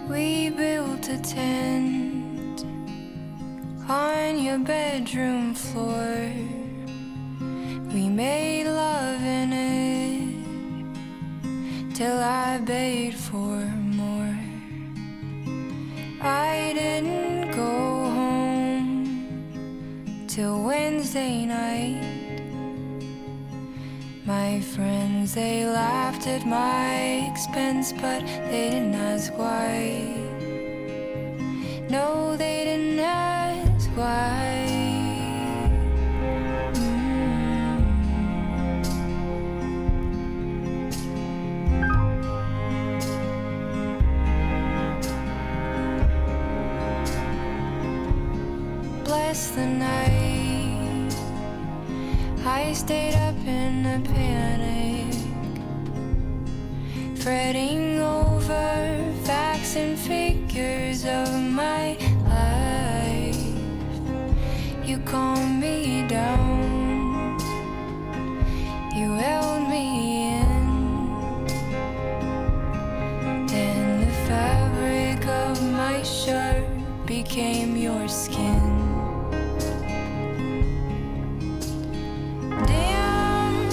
We built a tent on your bedroom floor. We made love in it till I begged for more. I didn't go home till Wednesday night. My friends, they laughed at my expense, but they didn't ask why. No, they didn't ask why. Bless the night, I stayed up in a panic, fretting over facts and figures of my life. You calmed me down, you held me in, and the fabric of my shirt became your skin. Damn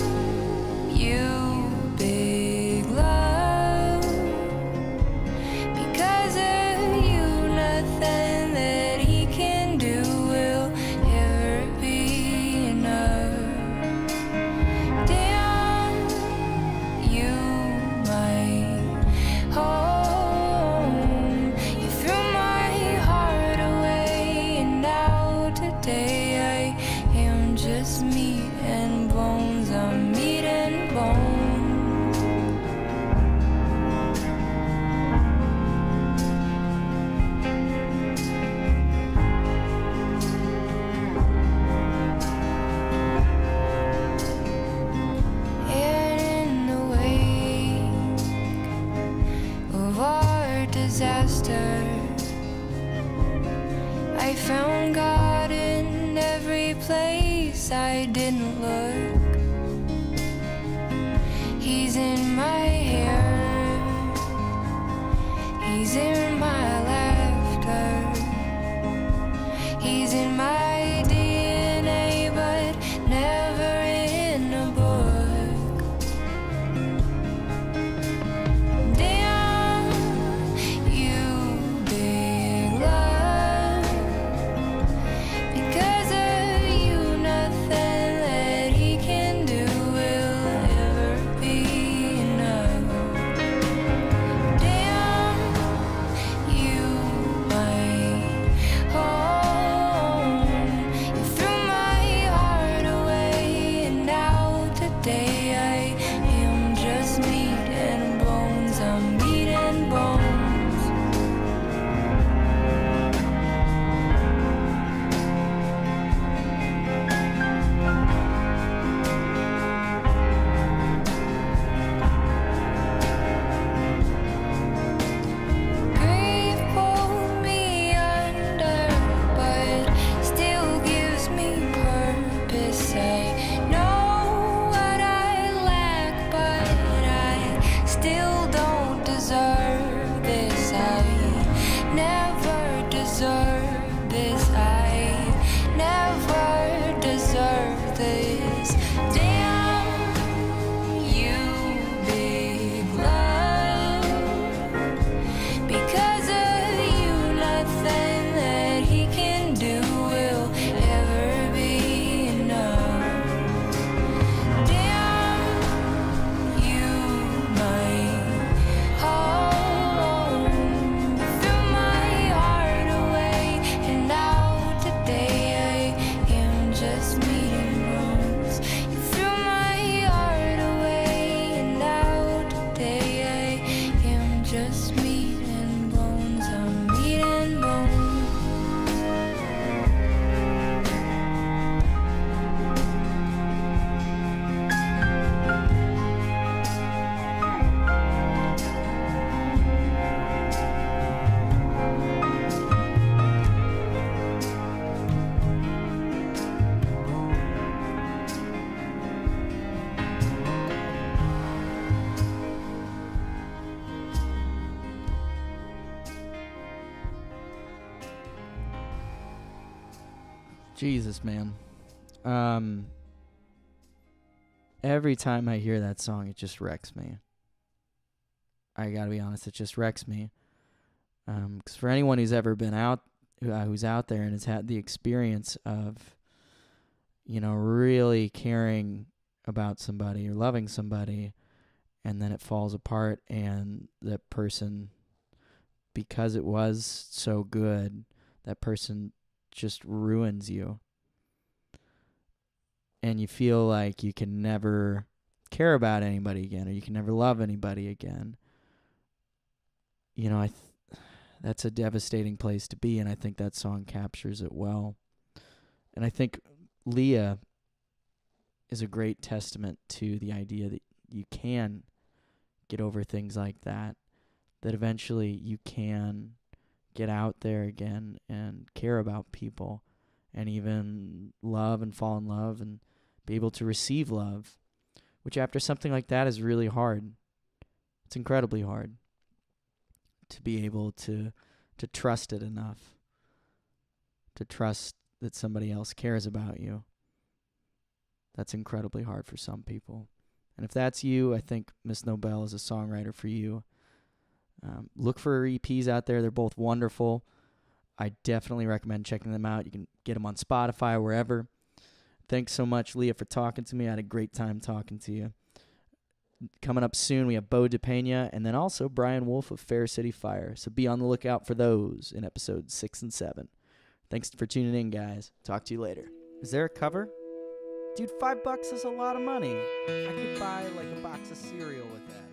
Jesus, man. Every time I hear that song, it just wrecks me. I gotta be honest, it just wrecks me. Because for anyone who's ever been out, who's out there and has had the experience of, really caring about somebody or loving somebody, and then it falls apart, and that person, because it was so good, that person just ruins you. And you feel like you can never care about anybody again, or you can never love anybody again. That's a devastating place to be, and I think that song captures it well. And I think Leah is a great testament to the idea that you can get over things like that eventually you can get out there again and care about people and even love and fall in love and be able to receive love, which after something like that is really hard. It's incredibly hard to be able to trust it enough, to trust that somebody else cares about you. That's incredibly hard for some people. And if that's you, I think Miss Nobel is a songwriter for you. Look for her EPs out there. They're both wonderful. I definitely recommend checking them out. You can get them on Spotify or wherever. Thanks so much, Leah, for talking to me. I had a great time talking to you. Coming up soon, we have Bo DePena and then also Brian Wolf of Fair City Fire. So be on the lookout for those in episodes 6 and 7. Thanks for tuning in, guys. Talk to you later. Is there a cover? Dude, $5 is a lot of money. I could buy like a box of cereal with that.